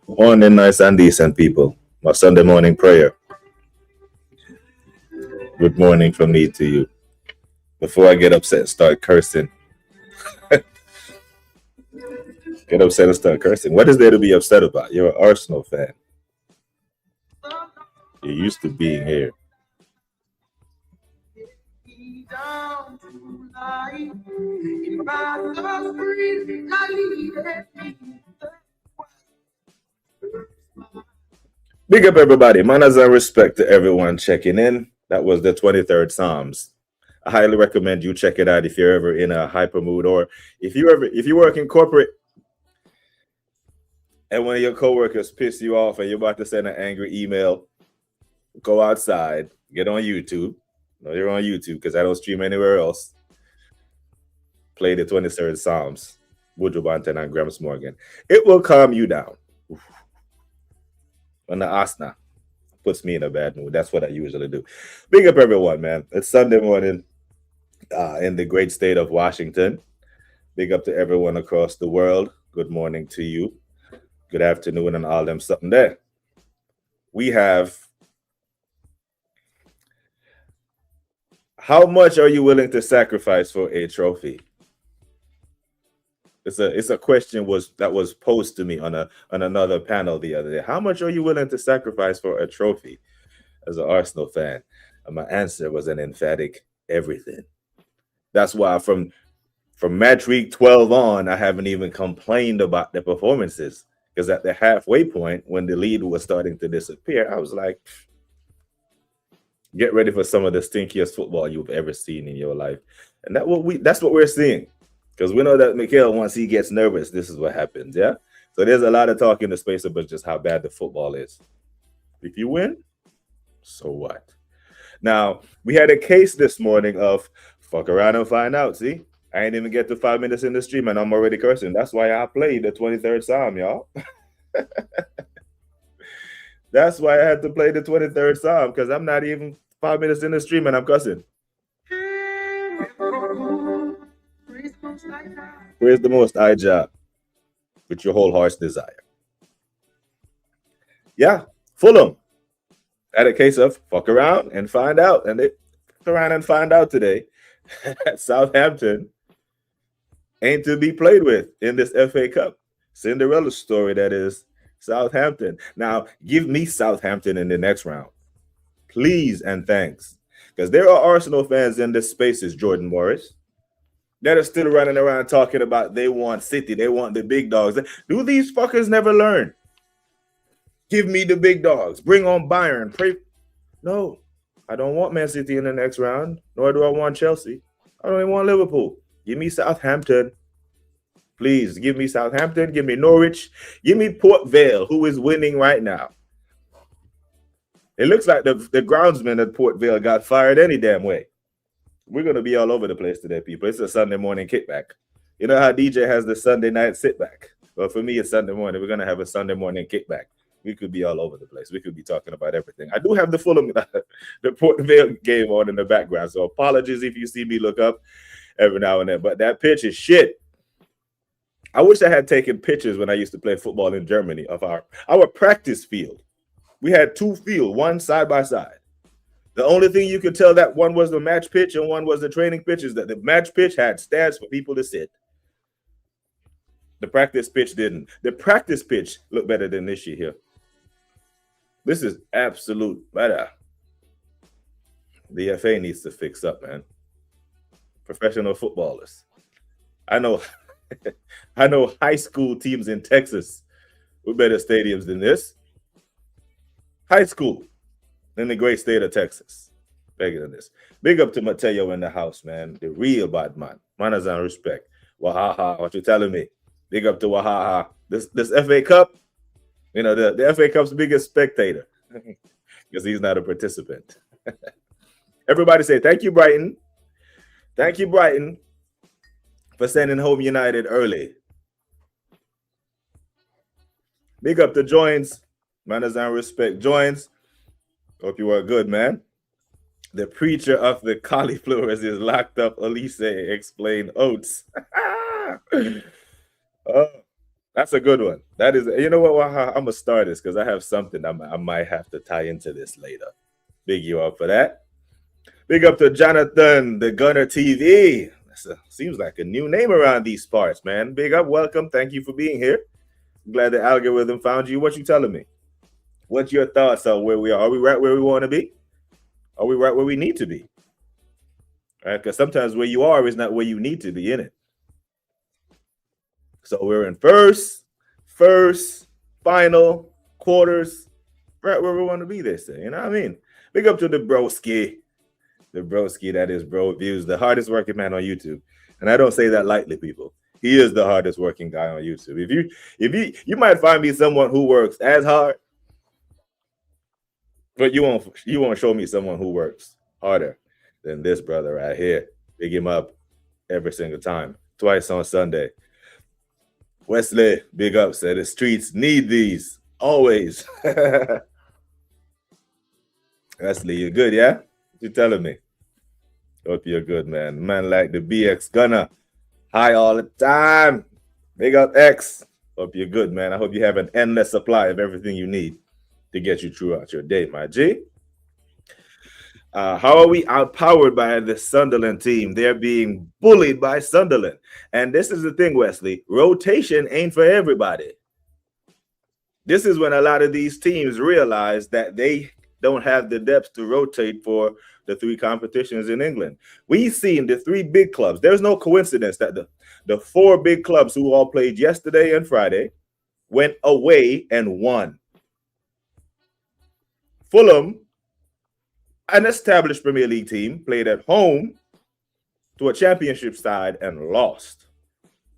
Morning, nice and decent people. My Sunday morning prayer. Good morning from me to you. Before I get upset and start cursing. Get upset and start cursing. What is there to be upset about? You're an Arsenal fan. You're used to being here. Big up everybody. Manners and respect to everyone checking in. That was the 23rd Psalms. I highly recommend you check it out if you're ever in a hyper mood, or if you work in corporate and one of your coworkers piss you off and you're about to send an angry email, go outside, get on YouTube. No, you're on YouTube because I don't stream anywhere else. Play the 23rd Psalms, Woodrow Banton and Grams Morgan. It will calm you down. When the asna puts me in a bad mood, that's what I usually do. Big up everyone, man. It's Sunday morning in the great state of Washington. Big up to everyone across the world. Good morning to you. Good afternoon and all them something there. We have, how much are you willing to sacrifice for a trophy? It's a question that was posed to me on another panel the other day. How much are you willing to sacrifice for a trophy as an Arsenal fan? And my answer was an emphatic everything. That's why from match week 12 on, I haven't even complained about the performances, because at the halfway point when the lead was starting to disappear, I was like, get ready for some of the stinkiest football you've ever seen in your life. And that's what we're seeing. Because we know that Mikel, once he gets nervous, this is what happens, yeah? So there's a lot of talk in the space about just how bad the football is. If you win, so what? Now, we had a case this morning of fuck around and find out, see? I ain't even get to 5 minutes in the stream and I'm already cursing. That's why I played the 23rd Psalm, y'all. That's why I had to play the 23rd Psalm, because I'm not even 5 minutes in the stream and I'm cussing. Praise the Most High Jah with your whole heart's desire. Yeah, Fulham had a case of fuck around and find out. And they fucked around and find out today that Southampton ain't to be played with in this FA Cup. Cinderella story, that is Southampton. Now, give me Southampton in the next round. Please and thanks. Because there are Arsenal fans in this spaces, Jordan Morris, that are still running around talking about they want City, they want the big dogs. Do these fuckers never learn? Give me the big dogs. Bring on Bayern. No, I don't want Man City in the next round, nor do I want Chelsea. I don't even want Liverpool. Give me Southampton. Please, give me Southampton. Give me Norwich. Give me Port Vale, who is winning right now. It looks like the groundsman at Port Vale got fired any damn way. We're going to be all over the place today, people. It's a Sunday morning kickback. You know how DJ has the Sunday night sit back? Well, for me, it's Sunday morning. We're going to have a Sunday morning kickback. We could be all over the place. We could be talking about everything. I do have the Fulham, the Port Vale game on in the background, so apologies if you see me look up every now and then. But that pitch is shit. I wish I had taken pictures when I used to play football in Germany of our practice field. We had two fields, one side by side. The only thing you could tell that one was the match pitch and one was the training pitch is that the match pitch had stands for people to sit. The practice pitch didn't. The practice pitch looked better than this year here. This is absolute better. The FA needs to fix up, man. Professional footballers. I know high school teams in Texas with better stadiums than this. High school in the great state of Texas. Bigger than this. Big up to Mateo in the house, man. The real bad man. Manners and respect. Wahaha, what you telling me? Big up to Wahaha. This FA Cup, you know, the FA Cup's biggest spectator. Because he's not a participant. Everybody say thank you, Brighton. Thank you, Brighton, for sending home United early. Big up to Joins. Manners and respect. Joins. Hope you are good, man. The preacher of the cauliflowers is locked up. Elise explained Oates. Oh, that's a good one. That is, you know what? I'm going to start this because I have something I might have to tie into this later. Big you up for that. Big up to Jonathan, the Gunner TV. Seems like a new name around these parts, man. Big up, welcome. Thank you for being here. Glad the algorithm found you. What you telling me? What's your thoughts on where we are? Are we right where we want to be? Are we right where we need to be? All right, because sometimes where you are is not where you need to be in it. So we're in first, final, quarters, right where we want to be, they say. You know what I mean? Big up to the broski. The broski, that is Bro Views, the hardest working man on YouTube. And I don't say that lightly, people. He is the hardest working guy on YouTube. If you might find me someone who works as hard, but you won't show me someone who works harder than this brother right here. Big him up every single time, twice on Sunday. Wesley, big up, said the streets need these always. Wesley, you good, yeah? What you telling me? Hope you're good, man. Man like the BX Gunner. Hi all the time. Big up X. Hope you're good, man. I hope you have an endless supply of everything you need to get you throughout your day, my G. How are we outpowered by the Sunderland team? They're being bullied by Sunderland. And this is the thing, Wesley. Rotation ain't for everybody. This is when a lot of these teams realize that they don't have the depth to rotate for the three competitions in England. We've seen the three big clubs. There's no coincidence that the four big clubs who all played yesterday and Friday went away and won. Fulham, an established Premier League team, played at home to a championship side and lost.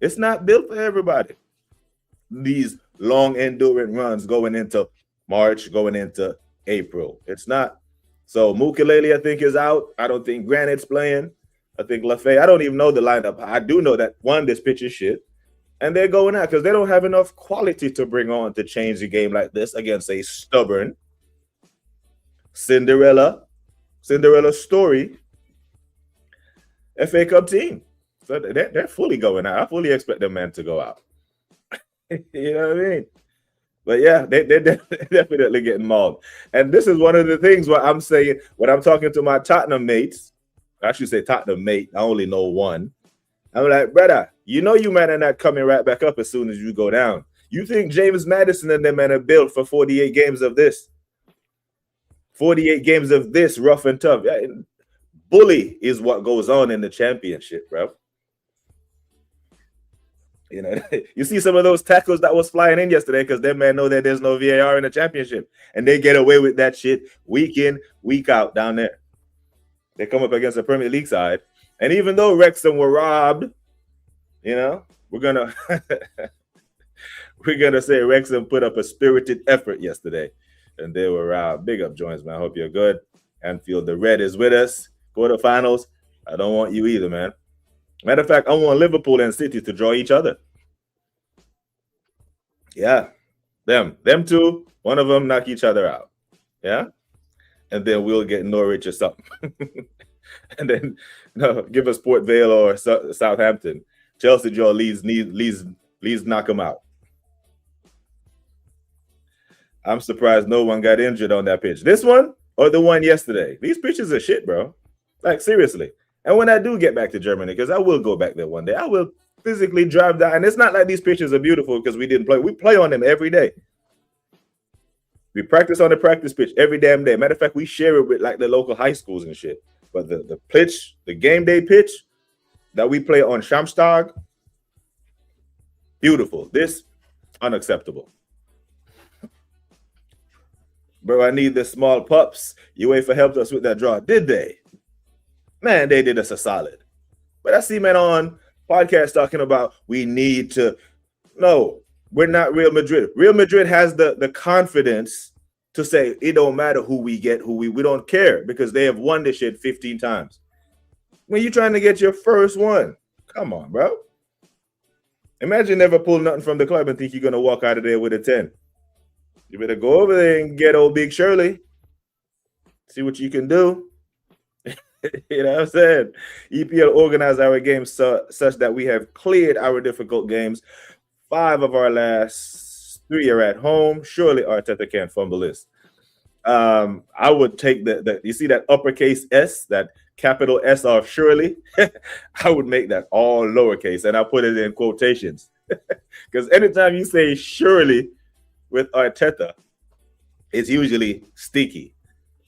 It's not built for everybody. These long enduring runs going into March, going into April. It's not. So Mukulele, I think, is out. I don't think Granite's playing. I think LaFay. I don't even know the lineup. I do know that, one, this pitch is shit. And they're going out because they don't have enough quality to bring on to change the game like this against a stubborn Cinderella story FA Cup team. So they're fully going out. I fully expect them men to go out. You know what I mean? But yeah, they're definitely getting mauled. And this is one of the things where I'm saying, when I'm talking to my Tottenham mates, I should say Tottenham mate, I only know one. I'm like, brother, you know you men are not coming right back up as soon as you go down. You think James Maddison and them men are built for 48 games of this? 48 games of this rough and tough. Yeah, bully is what goes on in the championship, bro. You know, you see some of those tackles that was flying in yesterday because them men know that there's no VAR in the championship. And they get away with that shit week in, week out down there. They come up against the Premier League side. And even though Wrexham were robbed, you know, we're gonna say Wrexham put up a spirited effort yesterday. And they were robbed. Big up, Joins, man. I hope you're good. Anfield, the red is with us. Quarterfinals. I don't want you either, man. Matter of fact, I want Liverpool and City to draw each other. Yeah. Them two, one of them knock each other out. Yeah. And then we'll get Norwich or something. And then give us Port Vale or Southampton. Chelsea draw Leeds knock them out. I'm surprised no one got injured on that pitch. This one or the one yesterday? These pitches are shit, bro. Like, seriously. And when I do get back to Germany, because I will go back there one day, I will physically drive down. And it's not like these pitches are beautiful because we didn't play. We play on them every day. We practice on the practice pitch every damn day. Matter of fact, we share it with like the local high schools and shit. But the pitch, the game day pitch that we play on Samstag, beautiful. This, unacceptable. Bro, I need the small pups. UEFA helped us with that draw. Did they? Man, they did us a solid. But I see men on podcasts talking about we need to. No, we're not Real Madrid. Real Madrid has the confidence to say it don't matter who we get, we don't care because they have won this shit 15 times. When you're trying to get your first one, come on, bro. Imagine never pull nothing from the club and think you're gonna walk out of there with a 10. You better go over there and get old Big Shirley. See what you can do. You know what I'm saying? EPL organized our games such that we have cleared our difficult games. 5 of our last 3 are at home. Surely Arteta can't fumble this. I would take the you see that uppercase S, that capital S of surely. I would make that all lowercase and I put it in quotations. Because anytime you say surely with Arteta, it's usually Stinky.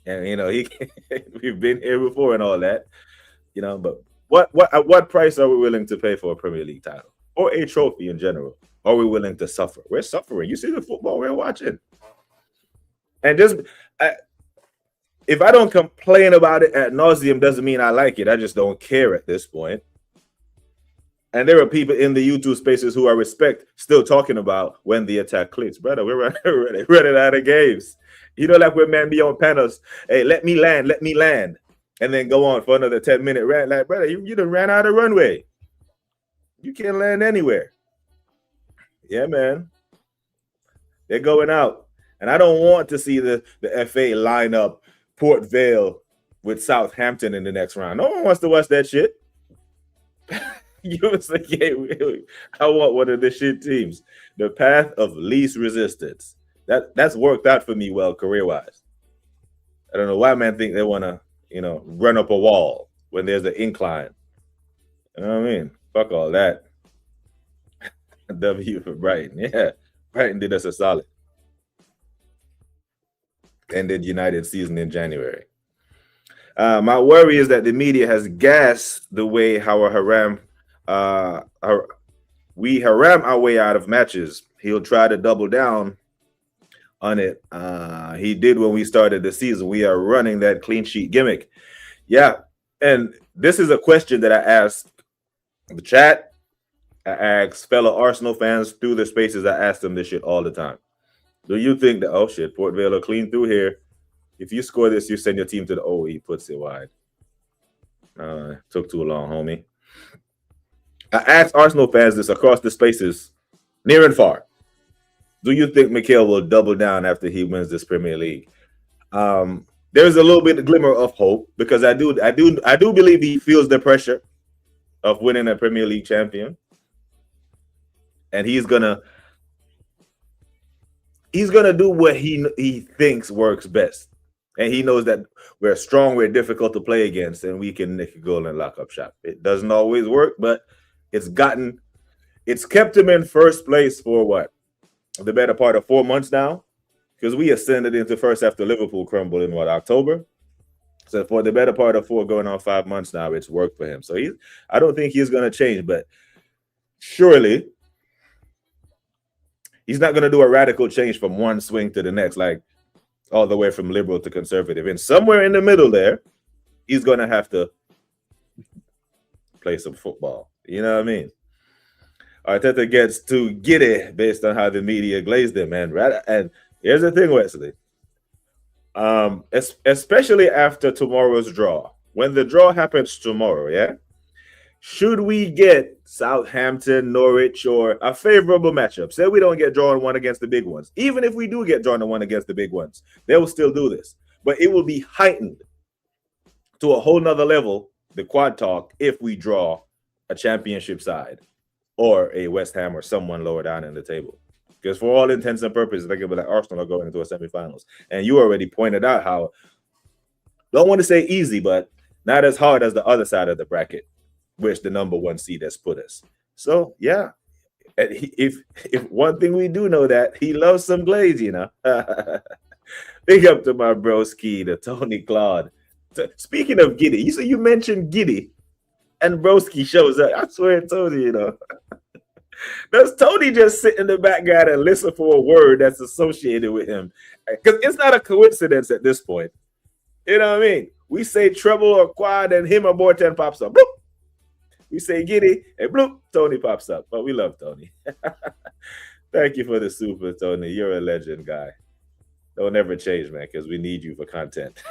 And you know, we've been here before and all that. You know, but at what price are we willing to pay for a Premier League title or a trophy in general? Are we willing to suffer? We're suffering. You see the football we're watching. And just if I don't complain about it ad nauseum, doesn't mean I like it. I just don't care at this point. And there are people in the YouTube spaces who I respect still talking about when the attack clicks. Brother, we're running out of games. You know, like when man be on panels, hey, let me land. And then go on for another 10-minute rant. Like, brother, you done ran out of runway. You can't land anywhere. Yeah, man. They're going out. And I don't want to see the FA line up Port Vale with Southampton in the next round. No one wants to watch that shit. You was like, I want one of the shit teams. The path of least resistance. That's worked out for me well career-wise. I don't know why man think they want to, run up a wall when there's an incline. You know what I mean? Fuck all that. W for Brighton. Yeah. Brighton did us a solid. Ended United season in January. My worry is that the media has gassed the way we haram our way out of matches. He'll try to double down on it. He did when we started the season. We are running that clean sheet gimmick. Yeah. And this is a question that I asked the chat. I asked fellow Arsenal fans through the spaces. I ask them this shit all the time. Do you think that, oh shit, Port Vale are clean through here? If you score this, you send your team to the O. He puts it wide. Took too long, homie. I asked Arsenal fans this across the spaces, near and far. Do you think Mikel will double down after he wins this Premier League? There's a little bit of glimmer of hope because I do believe he feels the pressure of winning a Premier League champion, and he's gonna do what he thinks works best. And he knows that we're strong, we're difficult to play against, and we can nick a goal and lock up shop. It doesn't always work, but it's kept him in first place for what? The better part of 4 months now. Because we ascended into first after Liverpool crumbled in October. So for the better part of 4 going on 5 months now, it's worked for him. So I don't think he's gonna change, but surely he's not gonna do a radical change from one swing to the next, like all the way from liberal to conservative. And somewhere in the middle there, he's going to have to play some football. You know what I mean? Arteta gets too giddy based on how the media glazed him, man. And here's the thing, Wesley. Especially after tomorrow's draw. When the draw happens tomorrow, yeah? Should we get Southampton, Norwich, or a favorable matchup? Say we don't get drawn one against the big ones. Even if we do get drawn one against the big ones, they will still do this. But it will be heightened to a whole nother level, the quad talk, if we draw a championship side or a West Ham or someone lower down in the table. Because for all intents and purposes, they could be like Arsenal are going into a semifinals. And you already pointed out how, don't want to say easy, but not as hard as the other side of the bracket, which the number 1 seed has put us. So, yeah, if one thing we do know that he loves some glaze, Big up to my broski, the Tony Claude. Speaking of Giddy, you mentioned Giddy, and broski shows up. I swear, Tony, does Tony just sit in the background and listen for a word that's associated with him? Because it's not a coincidence at this point. You know what I mean? We say treble or quad, and him or more 10 pops up. Boop. We say giddy, and bloop, Tony pops up. But we love Tony. Thank you for the super, Tony. You're a legend, guy. Don't ever change, man, because we need you for content.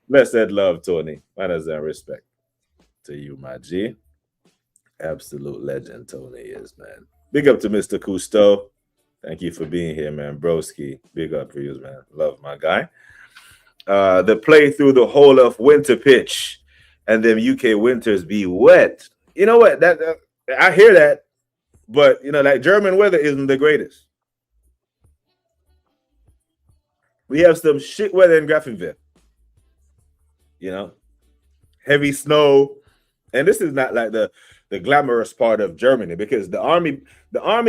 Bless that love, Tony. Manners and respect to you, my G. Absolute legend, Tony is, man. Big up to Mr. Cousteau. Thank you for being here, man. Broski. Big up for you, man. Love my guy. The play through the whole of winter pitch and them UK winters be wet. You know what? That I hear that, but like German weather isn't the greatest. We have some shit weather in Grafenwörth. Heavy snow, and this is not like the glamorous part of Germany, because the army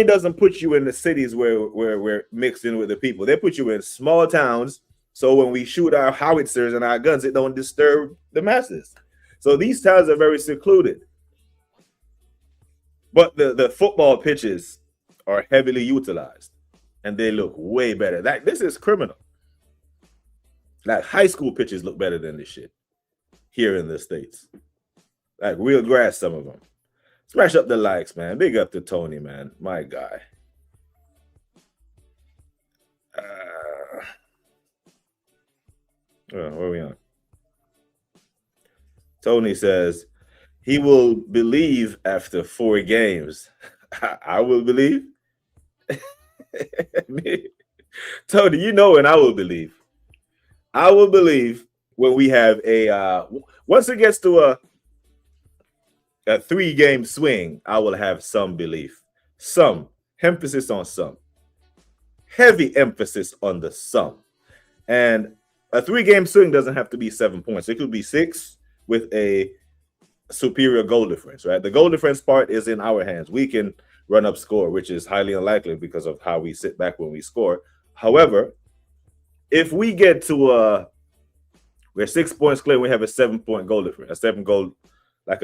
doesn't put you in the cities where we're mixed in with the people. They put you in small towns, so when we shoot our howitzers and our guns, it don't disturb the masses. So these towns are very secluded. But the football pitches are heavily utilized, and they look way better. This is criminal. Like high school pitches look better than this shit here in the States. Like real grass, some of them. Smash up the likes, man. Big up to Tony, man. My guy. Where are we on? Tony says he will believe after 4 games. I will believe. Tony, when I will believe. I will believe when we have once it gets to a 3-game swing, I will have some belief. Some. Emphasis on some. Heavy emphasis on the some. And a 3-game swing doesn't have to be 7 points. It could be 6 with a superior goal difference, right? The goal difference part is in our hands. We can run up score, which is highly unlikely because of how we sit back when we score. However, if we get to we're 6 points clear, we have a 7-point goal difference, a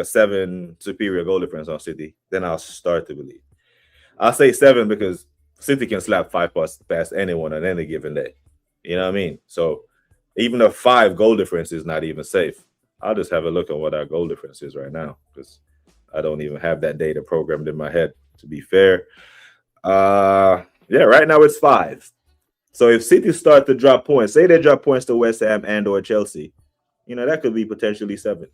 7 superior goal difference on City, then I'll start to believe. I'll say 7 because City can slap 5 past anyone on any given day. You know what I mean? So even a 5 goal difference is not even safe. I'll just have a look at what our goal difference is right now, because I don't even have that data programmed in my head, to be fair. Right now it's 5. So if City start to drop points, say they drop points to West Ham and or Chelsea, that could be potentially 7.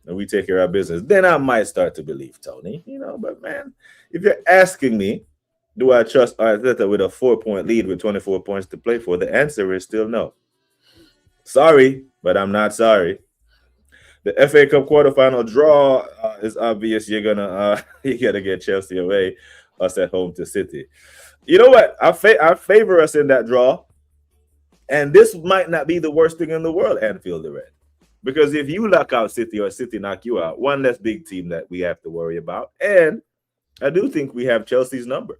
And we take care of our business. Then I might start to believe, Tony. But man, if you're asking me, do I trust Arteta with a 4-point lead with 24 points to play for? The answer is still no. Sorry, but I'm not sorry. The FA Cup quarterfinal draw is obvious. You're gonna get Chelsea away, us at home to City. You know what? I favor us in that draw, and this might not be the worst thing in the world, Anfield the Red, because if you knock out City or City knock you out, one less big team that we have to worry about, and I do think we have Chelsea's number.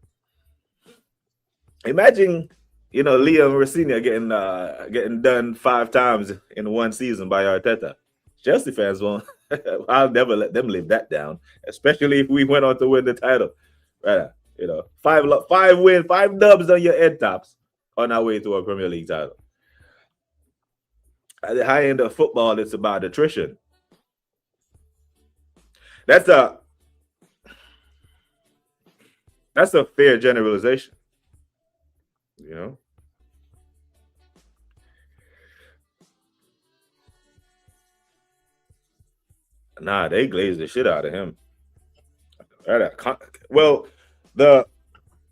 Imagine, Liam Rossini getting done 5 times in one season by Arteta. Chelsea fans won't. I'll never let them live that down, especially if we went on to win the title. Right? 5 dubs on your head tops on our way to a Premier League title. At the high end of football, it's about attrition. That's a fair generalization. Nah, they glazed the shit out of him. Well, the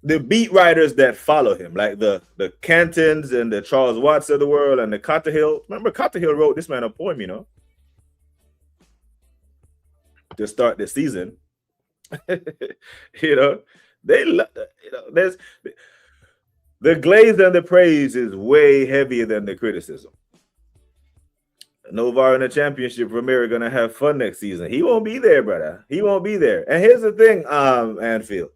beat writers that follow him, like the Cantons and the Charles Watts of the world and the Cotterhill. Remember, Cotterhill wrote this man a poem, to start the season. There's the glaze and the praise is way heavier than the criticism. Novar in the championship, Romero gonna have fun next season. He won't be there, brother. He won't be there. And here's the thing, Anfield.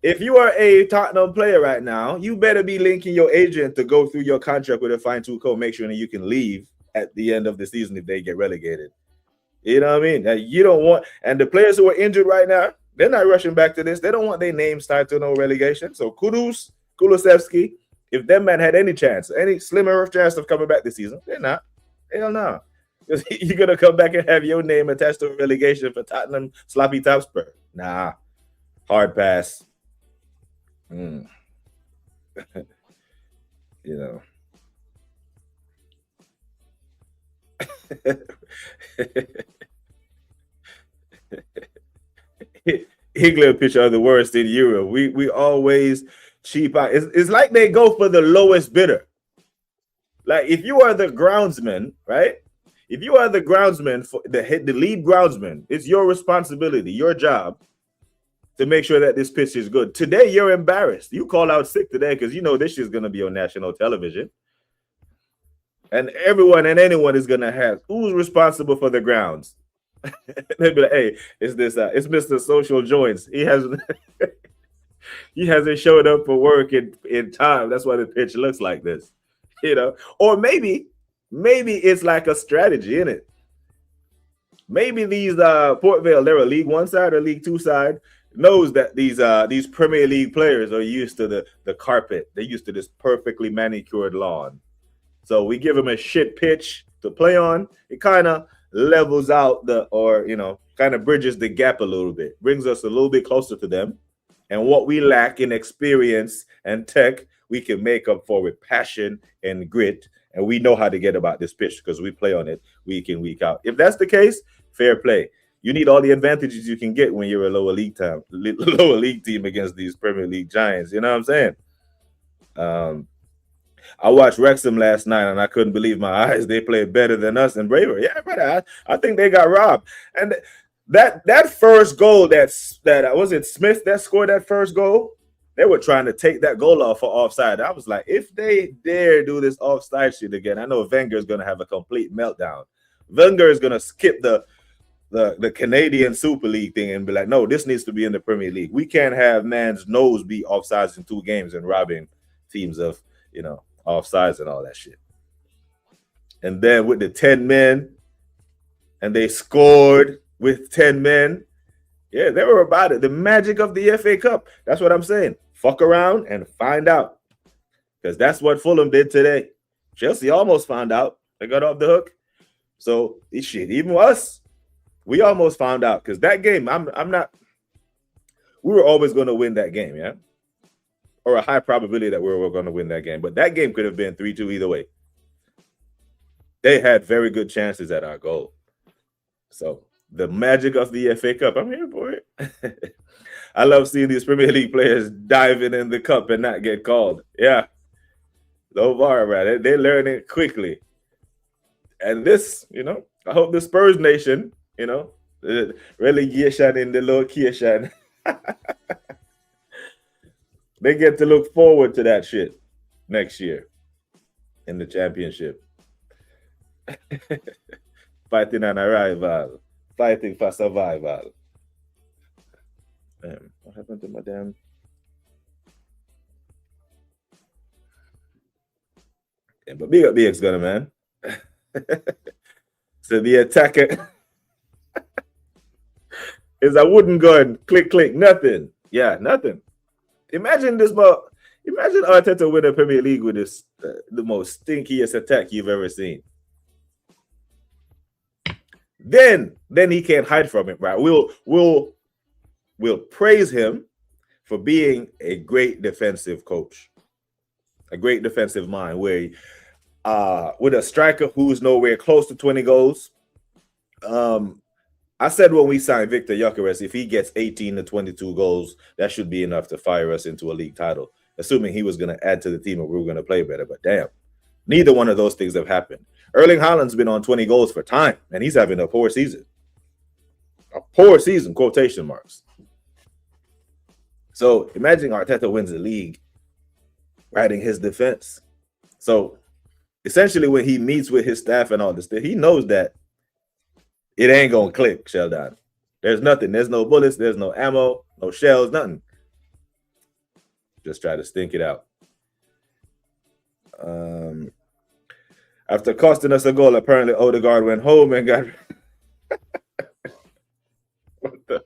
If you are a Tottenham player right now, you better be linking your agent to go through your contract with a fine-tooth comb, make sure that you can leave at the end of the season if they get relegated. You know what I mean? Now, you don't want, and the players who are injured right now, they're not rushing back to this. They don't want their names tied to no relegation. So Kulusevski, if them man had any chance, any slimmer of chance of coming back this season, they're not. Hell no. Because you're going to come back and have your name attached to a relegation for Tottenham sloppy top Spurs. Nah. Hard pass. Mm. You know. England pitch are the worst in Europe. We always cheap out. It's like they go for the lowest bidder. Like if you are the groundsman, right? If you are the groundsman for the lead groundsman, it's your responsibility, your job to make sure that this pitch is good. Today you're embarrassed. You call out sick today because you know this is going to be on national television, and everyone and anyone is going to have who's responsible for the grounds. They'd be like, "Hey, it's this. It's Mr. Social Joints. He hasn't showed up for work in time. That's why the pitch looks like this, you know. Or maybe it's like a strategy in it. Maybe these Port Vale, they're a League One side or League Two side, knows that these Premier League players are used to the carpet. They're used to this perfectly manicured lawn. So we give them a shit pitch to play on. It kind of levels out kind of bridges the gap a little bit, brings us a little bit closer to them. And what we lack in experience and tech, we can make up for with passion and grit. And we know how to get about this pitch because we play on it week in, week out. If that's the case, fair play. You need all the advantages you can get when you're a lower league team against these Premier League giants. You know what I'm saying? I watched Wrexham last night and I couldn't believe my eyes. They played better than us in bravery. Yeah, brother, I think they got robbed. And that first goal that was it Smith that scored that first goal. They were trying to take that goal off for offside. I was like, if they dare do this offside shit again, I know Wenger is going to have a complete meltdown. Wenger is going to skip the Canadian Super League thing and be like, no, this needs to be in the Premier League. We can't have man's nose be offsides in 2 games and robbing teams of, offsides and all that shit. And then with the 10 men, and they scored with 10 men. Yeah, they were about it. The magic of the FA Cup. That's what I'm saying. Fuck around and find out. Because that's what Fulham did today. Chelsea almost found out. They got off the hook. So, shit, even us, we almost found out. Because that game, we were always going to win that game, yeah? Or a high probability that we were going to win that game. But that game could have been 3-2 either way. They had very good chances at our goal. So, the magic of the FA Cup, I'm here for it. I love seeing these Premier League players diving in the cup and not get called. Yeah. No VAR, right? They learn it quickly. And this, I hope the Spurs nation, relegation in the location, they get to look forward to that shit next year in the championship. Fighting an arrival. Fighting for survival. What happened to my damn? Yeah, but big up BX Gunner, man. So the attacker is a wooden gun. Click, click, nothing. Yeah, nothing. Imagine Arteta win the Premier League with this the most stinkiest attack you've ever seen. Then he can't hide from it, right? We'll praise him for being a great defensive coach, a great defensive mind. Where with a striker who's nowhere close to 20 goals, I said when we signed Victor Gyökeres, if he gets 18 to 22 goals, that should be enough to fire us into a league title. Assuming he was going to add to the team and we were going to play better, but damn, neither one of those things have happened. Erling Haaland's been on 20 goals for time, and he's having a poor season. A poor season, quotation marks. So imagine Arteta wins the league riding his defense. So essentially when he meets with his staff and all this stuff, he knows that it ain't going to click, Sheldon. There's nothing. There's no bullets. There's no ammo, no shells, nothing. Just try to stink it out. After costing us a goal, apparently Odegaard went home and got what the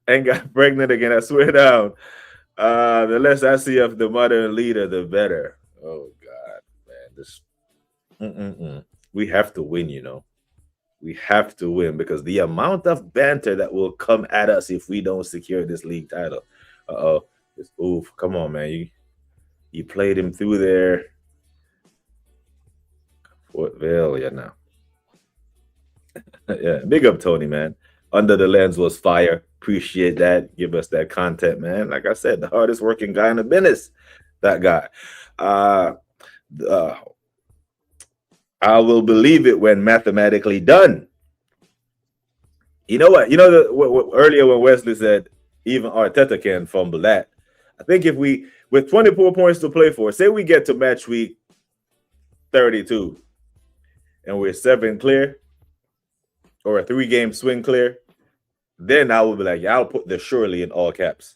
and got pregnant again. I swear down. The less I see of the modern leader, the better. Oh God, man, this we have to win, We have to win because the amount of banter that will come at us if we don't secure this league title. Uh-oh. Oof, come on, man. You played him through there. Fort Vale, yeah, now. Yeah, big up Tony, man. Under the Lens was fire. Appreciate that. Give us that content, man. Like I said, the hardest working guy in the business. That guy. I will believe it when mathematically done. You know what? You know what earlier when Wesley said even Arteta can fumble that. I think if we, with 24 points to play for, say we get to match week 32 and we're 7 clear or a 3-game swing clear, then I will be like, yeah, I'll put the surely in all caps.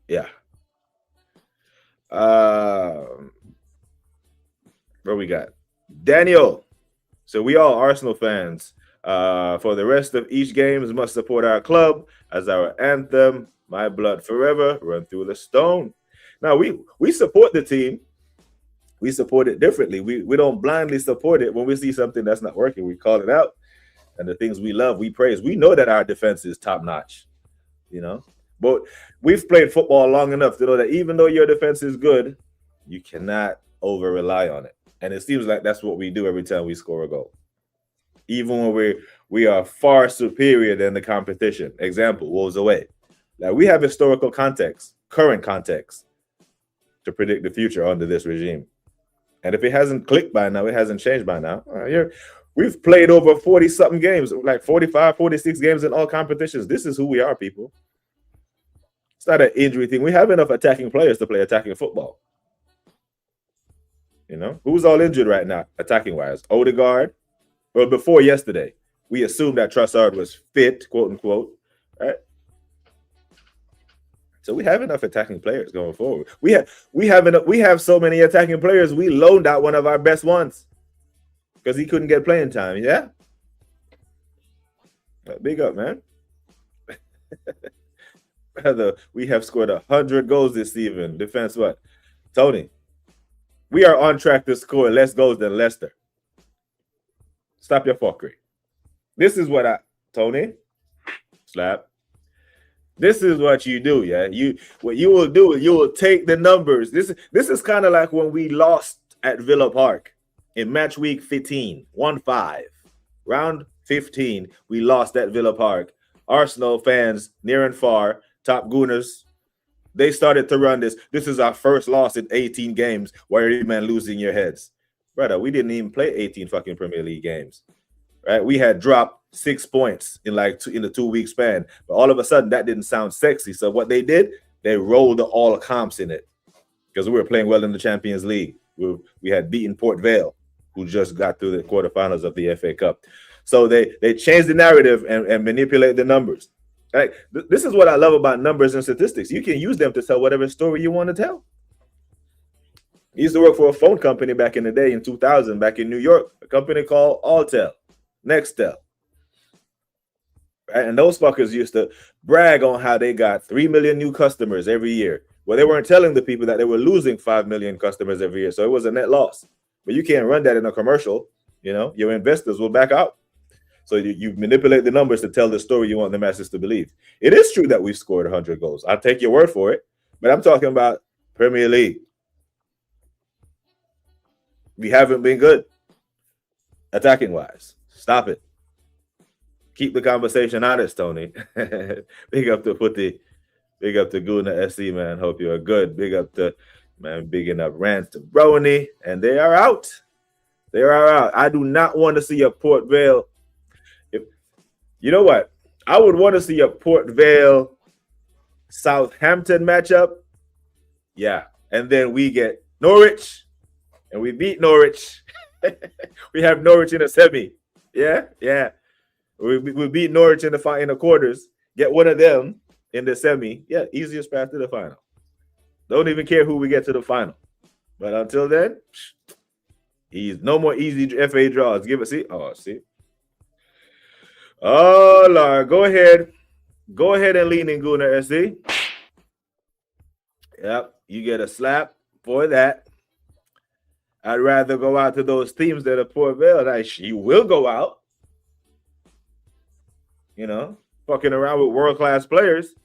Yeah. What we got? Daniel. So we all Arsenal fans. For the rest of each games must support our club as our anthem. My blood forever, run through the stone. Now we support the team. We support it differently. We don't blindly support it. When we see something that's not working, we call it out. And the things we love, we praise. We know that our defense is top notch, you know. But we've played football long enough to know that even though your defense is good, you cannot over rely on it. And it seems like that's what we do every time we score a goal. Even when we are far superior than the competition. Example, Wolves away. Now we have historical context, current context, to predict the future under this regime. And if it hasn't clicked by now, it hasn't changed by now. We've played over 40-something games, like 45, 46 games in all competitions. This is who we are, people. It's not an injury thing. We have enough attacking players to play attacking football. You know, who's all injured right now, attacking-wise? Odegaard. Well, before yesterday, we assumed that Trossard was fit, quote unquote, right? So we have enough attacking players going forward. We have so many attacking players. We loaned out one of our best ones because he couldn't get playing time. Yeah, big up, man. Brother, we have scored 100 goals this season. Defense, what? Tony, we are on track to score less goals than Leicester. Stop your fuckery. This is what Tony, slap. This is what you do, yeah. What you will do is you will take the numbers. This is kind of like when we lost at Villa Park in match week 15, 1-5. Round 15, we lost at Villa Park. Arsenal fans near and far, top gooners, they started to run this. This is our first loss in 18 games. Why are you man losing your heads? Brother, we didn't even play 18 fucking Premier League games. Right? We had dropped 6 points in the 2-week span. But all of a sudden, that didn't sound sexy. So what they did, they rolled all comps in it because we were playing well in the Champions League. We had beaten Port Vale, who just got through the quarterfinals of the FA Cup. So they changed the narrative and manipulate the numbers. Like, this is what I love about numbers and statistics. You can use them to tell whatever story you want to tell. I used to work for a phone company back in the day in 2000, back in New York, a company called Alltel, Nextel. Right? And those fuckers used to brag on how they got 3 million new customers every year. Well, they weren't telling the people that they were losing 5 million customers every year. So it was a net loss. But you can't run that in a commercial. You know, your investors will back out. So you manipulate the numbers to tell the story you want the masses to believe. It is true that we've scored 100 goals. I'll take your word for it. But I'm talking about Premier League. We haven't been good attacking-wise. Stop it. Keep the conversation honest, Tony. Big up to Footy. Big up to Guna SC, man. Hope you are good. Big up to, man, bigging up Rant to Ronnie. And they are out. They are out. I do not want to see a Port Vale. You know what? I would want to see a Port Vale Southampton matchup. Yeah. And then we get Norwich. And we beat Norwich. We have Norwich in a semi. Yeah, yeah. We beat Norwich in the quarters. Get one of them in the semi. Yeah, easiest path to the final. Don't even care who we get to the final. But until then, he's no more easy FA draws. Give it. See. Oh, see. Oh Lord, go ahead. Go ahead and lean in, Guna SC. Yep, you get a slap for that. I'd rather go out to those teams that are Port Vale. Like, she will go out. You know, fucking around with world-class players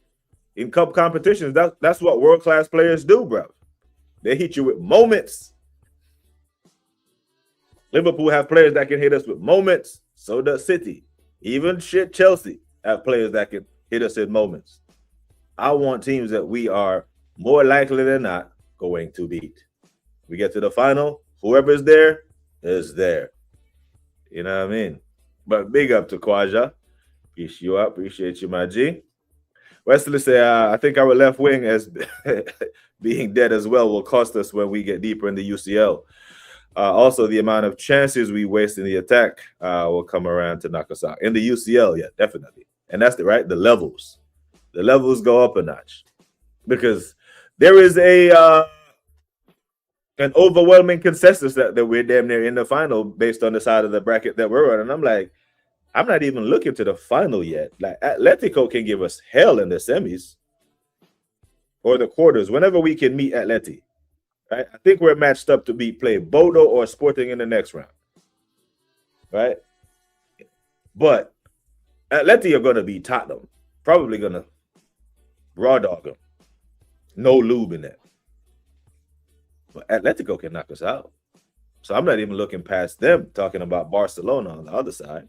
in cup competitions. That's what world-class players do, bro. They hit you with moments. Liverpool have players that can hit us with moments. So does City. Even Chelsea have players that can hit us in moments. I want teams that we are more likely than not going to beat. We get to the final, whoever is there is there. You know what I mean? But big up to Kwaja. Appreciate you, my G. Wesley say, I think our left wing as being dead as well will cost us when we get deeper in the UCL. Also, the amount of chances we waste in the attack will come around to knock us out. In the UCL, yeah, definitely. And that's the levels. The levels go up a notch. Because there is an overwhelming consensus that we're damn near in the final based on the side of the bracket that we're on. And I'm like, I'm not even looking to the final yet. Like, Atletico can give us hell in the semis or the quarters, whenever we can meet Atleti. Right? I think we're matched up to play Bodo or Sporting in the next round. Right? But Atleti are going to beat Tottenham. Probably going to raw dog them. No lube in that. But Atletico can knock us out. So I'm not even looking past them, talking about Barcelona on the other side.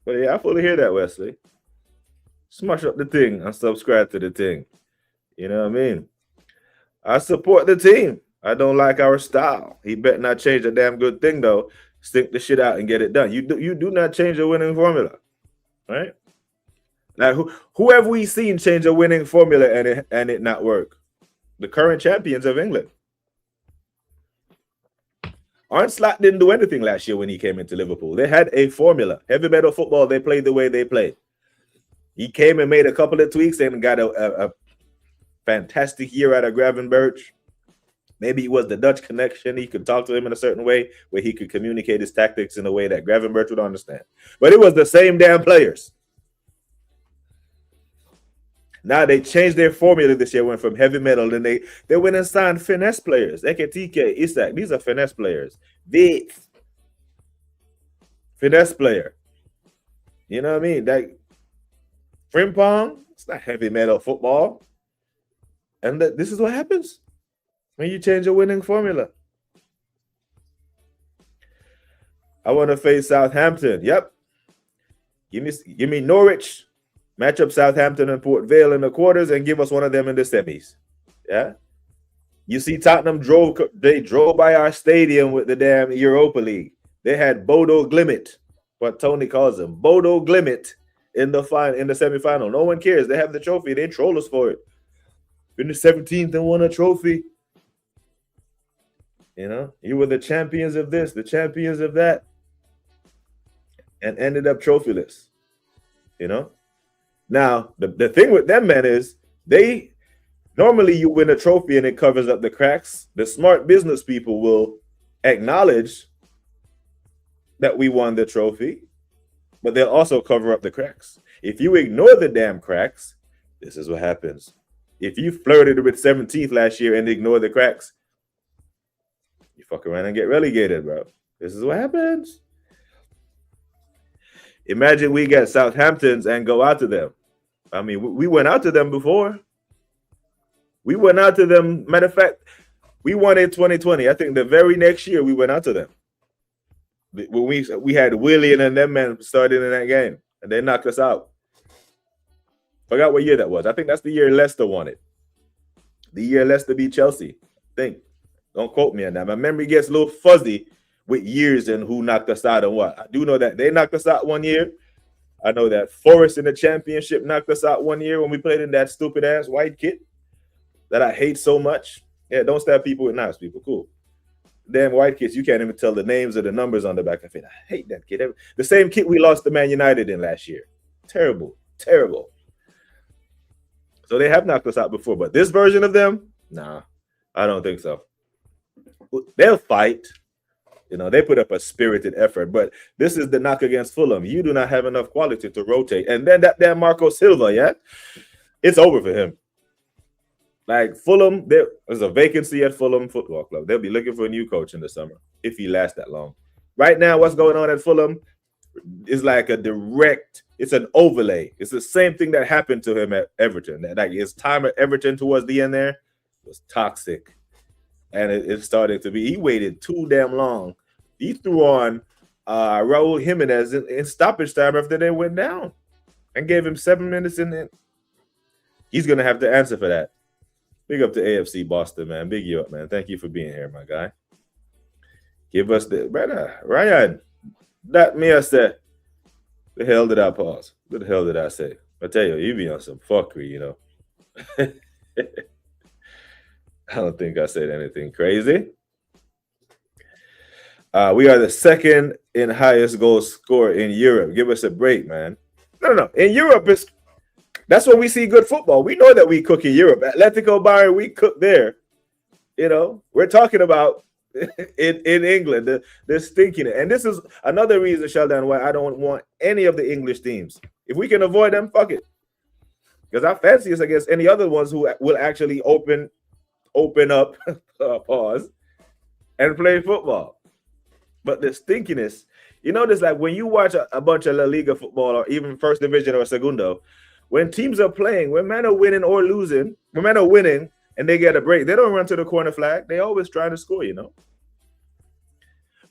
But yeah, I fully hear that, Wesley. Smash up the thing and subscribe to the thing. You know what I mean? I support the team. I don't like our style. He better not change a damn good thing, though. Stick the shit out and get it done. You do not change a winning formula. Right? Now, who have we seen change a winning formula and it not work? The current champions of England. Arne Slot didn't do anything last year when he came into Liverpool. They had a formula. Heavy metal football, they played the way they played. He came and made a couple of tweaks and got a fantastic year out of Gravenberch. Maybe it was the Dutch connection. He could talk to him in a certain way where he could communicate his tactics in a way that Gravenberch would understand. But it was the same damn players. Now they changed their formula this year, went from heavy metal, then they went and signed finesse players. Eketike, Isak, these are finesse players. Vitz, finesse player. You know what I mean? That Frimpong, it's not heavy metal football. And this is what happens when you change a winning formula. I want to face Southampton. Yep. Give me Norwich. Match up Southampton and Port Vale in the quarters and give us one of them in the semis. Yeah. You see, Tottenham drove by our stadium with the damn Europa League. They had Bodo Glimt, what Tony calls them, Bodo Glimt in the semifinal. No one cares. They have the trophy. They troll us for it. In the 17th and won a trophy. You know, you were the champions of this, the champions of that, and ended up trophyless. You know. Now, the thing with them, man, is normally you win a trophy and it covers up the cracks. The smart business people will acknowledge that we won the trophy, but they'll also cover up the cracks. If you ignore the damn cracks, this is what happens. If you flirted with 17th last year and ignore the cracks, you fuck around and get relegated, bro. This is what happens. Imagine we get Southamptons and go out to them. I mean, we went out to them before. We went out to them. Matter of fact, we won in 2020. I think the very next year we went out to them. When we had Willian and them men started in that game, and they knocked us out. Forgot what year that was. I think that's the year Leicester won it. The year Leicester beat Chelsea. I think. Don't quote me on that. My memory gets a little fuzzy with years and who knocked us out and what. I do know that they knocked us out one year. I know that Forest in the championship knocked us out one year when we played in that stupid-ass white kit that I hate so much. Yeah, don't stab people with knives, people. Cool. Damn white kits, you can't even tell the names or the numbers on the back of it. I hate that kit. The same kit we lost to Man United in last year. Terrible. Terrible. So they have knocked us out before, but this version of them, nah, I don't think so. They'll fight. You know, they put up a spirited effort, but this is the knock against Fulham. You do not have enough quality to rotate. And then that damn Marco Silva, yeah, it's over for him. Like Fulham, there's a vacancy at Fulham Football Club. They'll be looking for a new coach in the summer if he lasts that long. Right now, what's going on at Fulham is like it's an overlay. It's the same thing that happened to him at Everton. Like his time at Everton towards the end there was toxic. And it started to be, he waited too damn long. He threw on Raul Jimenez in stoppage time after they went down and gave him 7 minutes in it. He's going to have to answer for that. Big up to AFC Boston, man. Big you up, man. Thank you for being here, my guy. Give us the brother Ryan. That me I said. The hell did I pause? What the hell did I say? I tell you, you be on some fuckery, you know. I don't think I said anything crazy. We are the second in highest goal score in Europe. Give us a break, man. No. In Europe, that's when we see good football. We know that we cook in Europe. Atletico Bayern, we cook there. You know, we're talking about in England, the stinking. And this is another reason, Sheldon, why I don't want any of the English teams. If we can avoid them, fuck it. Because I fancy us against any other ones who will actually open up, pause, and play football. But the stinkiness, you notice, like when you watch a bunch of La Liga football or even First Division or Segundo, when teams are playing, when men are winning or losing, when men are winning and they get a break, they don't run to the corner flag. They always try to score, you know.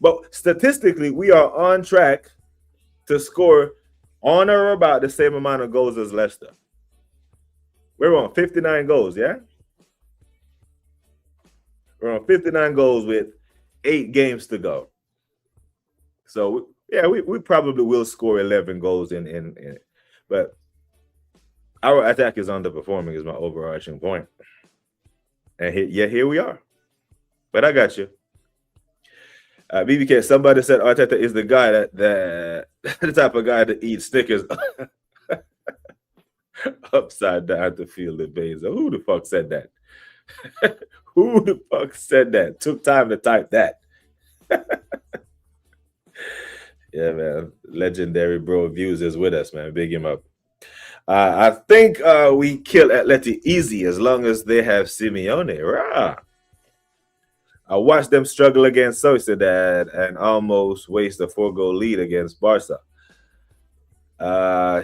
But statistically, we are on track to score on or about the same amount of goals as Leicester. We're on 59 goals, yeah? We're on 59 goals with 8 games to go. So, yeah, we probably will score 11 goals in but our attack is underperforming is my overarching point. And here we are. But I got you. BBK, somebody said Arteta is the guy that the type of guy that eats Snickers upside down to feel the base. Who the fuck said that? Who the fuck said that? Took time to type that. Yeah, man. Legendary bro views is with us, man. Big him up. I think we kill Atleti easy as long as they have Simeone. Rah. I watched them struggle against Sociedad and almost waste a 4-goal lead against Barca.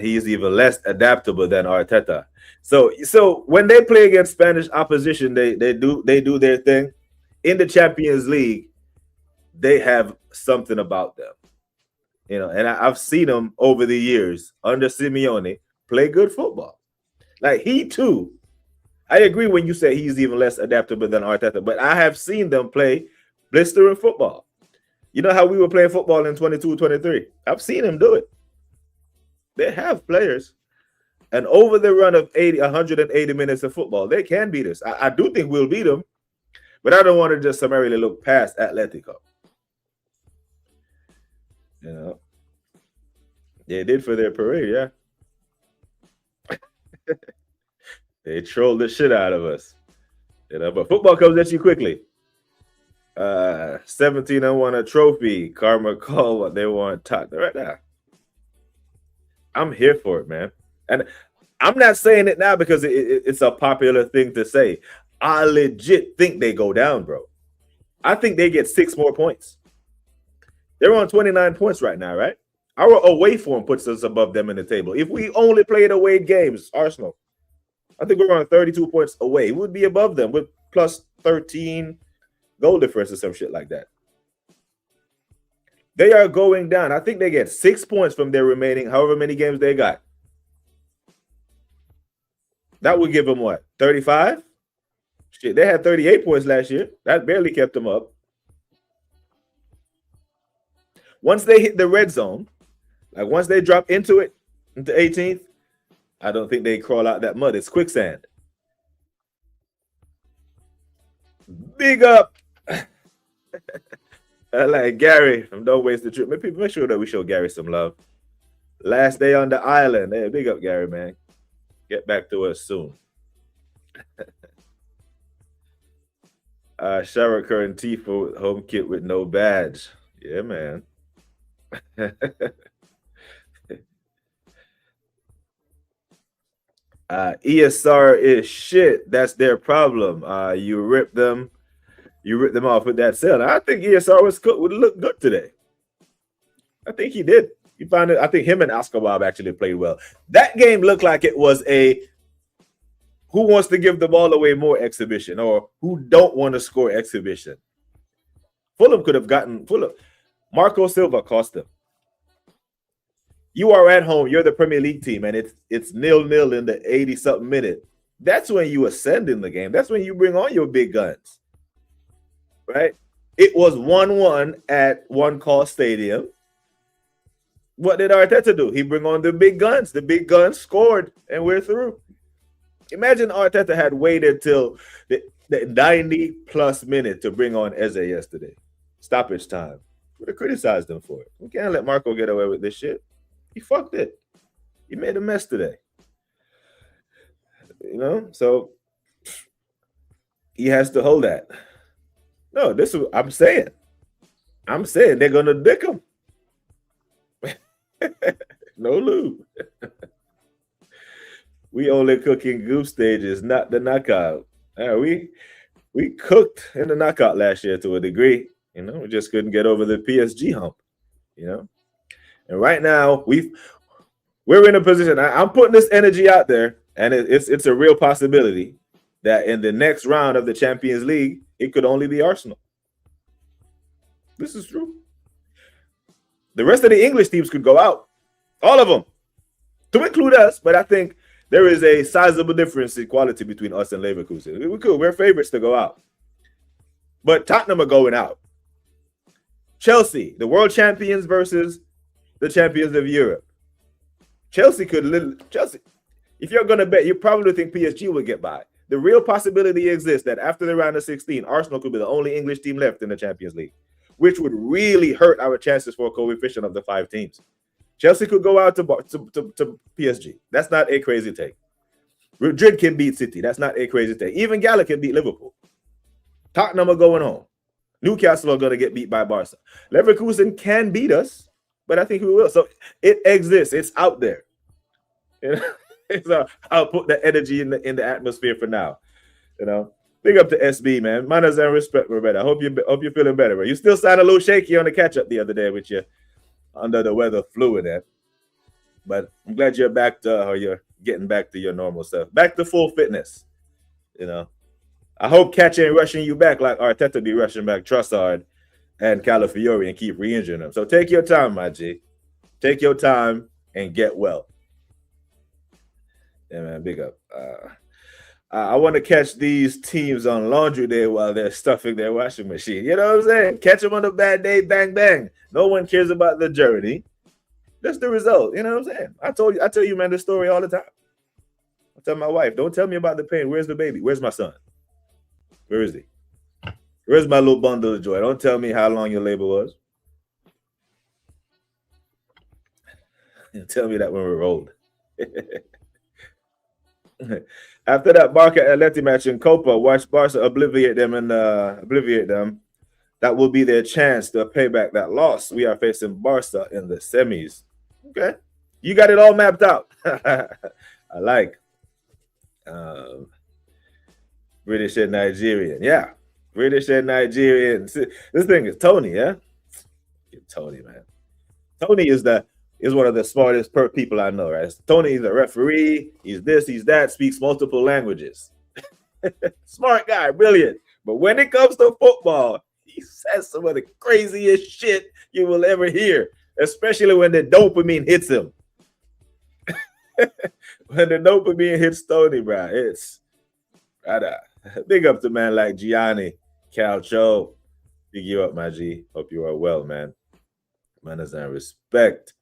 He's even less adaptable than Arteta. So when they play against Spanish opposition, they do their thing. In the Champions League, they have something about them. You know, and I've seen them over the years under Simeone play good football. Like he too. I agree when you say he's even less adaptable than Arteta, but I have seen them play blistering football. You know how we were playing football in 22-23? I've seen them do it. They have players. And over the run of 180 minutes of football, they can beat us. I do think we'll beat them, but I don't want to just summarily look past Atletico. You know, they did for their parade, yeah. They trolled the shit out of us. You know, but football comes at you quickly. 17 and won a trophy. Karma call what they want taught right now. I'm here for it, man. And I'm not saying it now because it's a popular thing to say. I legit think they go down, bro. I think they get 6 more points. They're on 29 points right now, right? Our away form puts us above them in the table. If we only played away games, Arsenal, I think we're on 32 points away. We would be above them with plus 13 goal difference or some shit like that. They are going down. I think they get 6 points from their remaining, however many games they got. That would give them what? 35? Shit, they had 38 points last year. That barely kept them up. Once they hit the red zone, like once they drop into 18th, I don't think they crawl out that mud. It's quicksand. Big up. Like Gary from Don't Waste the Trip. Make sure that we show Gary some love. Last day on the island. Hey, big up, Gary, man. Get back to us soon. Shower curtain Tifo home kit with no badge. Yeah, man. ESR is shit. That's their problem. You rip them off with that sale. I think ESR would look good today. I think he did. You found it. I think him and Escobar actually played well. That game looked like it was a who wants to give the ball away more exhibition or who don't want to score exhibition. Fulham could have gotten Fulham. Marco Silva cost them. You are at home. You're the Premier League team, and it's 0-0 in the 80-something minute. That's when you ascend in the game. That's when you bring on your big guns, right? It was 1-1 at One Call Stadium. What did Arteta do? He bring on the big guns. The big guns scored, and we're through. Imagine Arteta had waited till the 90-plus minute to bring on Eze yesterday. Stoppage time. Would have criticized him for it. We can't let Marco get away with this shit. He fucked it. He made a mess today. You know, so he has to hold that. No, this is I'm saying they're gonna dick him. No lube. We only cooking group stages, not the knockout. We cooked in the knockout last year to a degree. You know, we just couldn't get over the PSG hump. You know, and right now we're in a position. I'm putting this energy out there, and it's a real possibility that in the next round of the Champions League, it could only be Arsenal. This is true. The rest of the English teams could go out, all of them, to include us. But I think there is a sizable difference in quality between us and Leverkusen. We're favorites to go out, but Tottenham are going out. Chelsea, the world champions versus the champions of Europe. Chelsea, if you're going to bet, you probably think PSG will get by. The real possibility exists that after the round of 16, Arsenal could be the only English team left in the Champions League, which would really hurt our chances for a coefficient of the 5 teams. Chelsea could go out to PSG. That's not a crazy take. Madrid can beat City. That's not a crazy take. Even Gala can beat Liverpool. Tottenham are going home. Newcastle are going to get beat by Barca. Leverkusen can beat us, but I think we will. So it exists. It's out there. You know? So I'll put the energy in the atmosphere for now. You know, big up to SB, man. Manners and respect, Roberta. I hope you're feeling better. Bro. You still sound a little shaky on the catch up the other day with your under the weather flu and that. But I'm glad you're you're getting back to your normal stuff, back to full fitness. You know, I hope Catch ain't rushing you back like Arteta be rushing back Trossard and Calafiori and keep re-injuring them. So take your time, my G. Take your time and get well. Yeah, man, big up. I want to catch these teams on laundry day while they're stuffing their washing machine. You know what I'm saying? Catch them on a bad day, bang, bang. No one cares about the journey. That's the result. You know what I'm saying? I tell you, man, this story all the time. I tell my wife, don't tell me about the pain. Where's the baby? Where's my son? Where is he? Where's my little bundle of joy? Don't tell me how long your labor was. Tell me that when we're old. After that Barca Atleti match in Copa, watch Barca obliviate them. That will be their chance to pay back that loss. We are facing Barca in the semis. Okay, you got it all mapped out. I like British and Nigerian. Yeah, British and Nigerian. This thing is Tony. Yeah, Tony, man. Tony is one of the smartest people I know, right? Tony is a referee. He's this, he's that, speaks multiple languages. Smart guy, brilliant. But when it comes to football, he says some of the craziest shit you will ever hear, especially when the dopamine hits him. When the dopamine hits Tony, bro, it's big up to man like Gianni, Calcio. Big you up, my G. Hope you are well, man. Manners and respect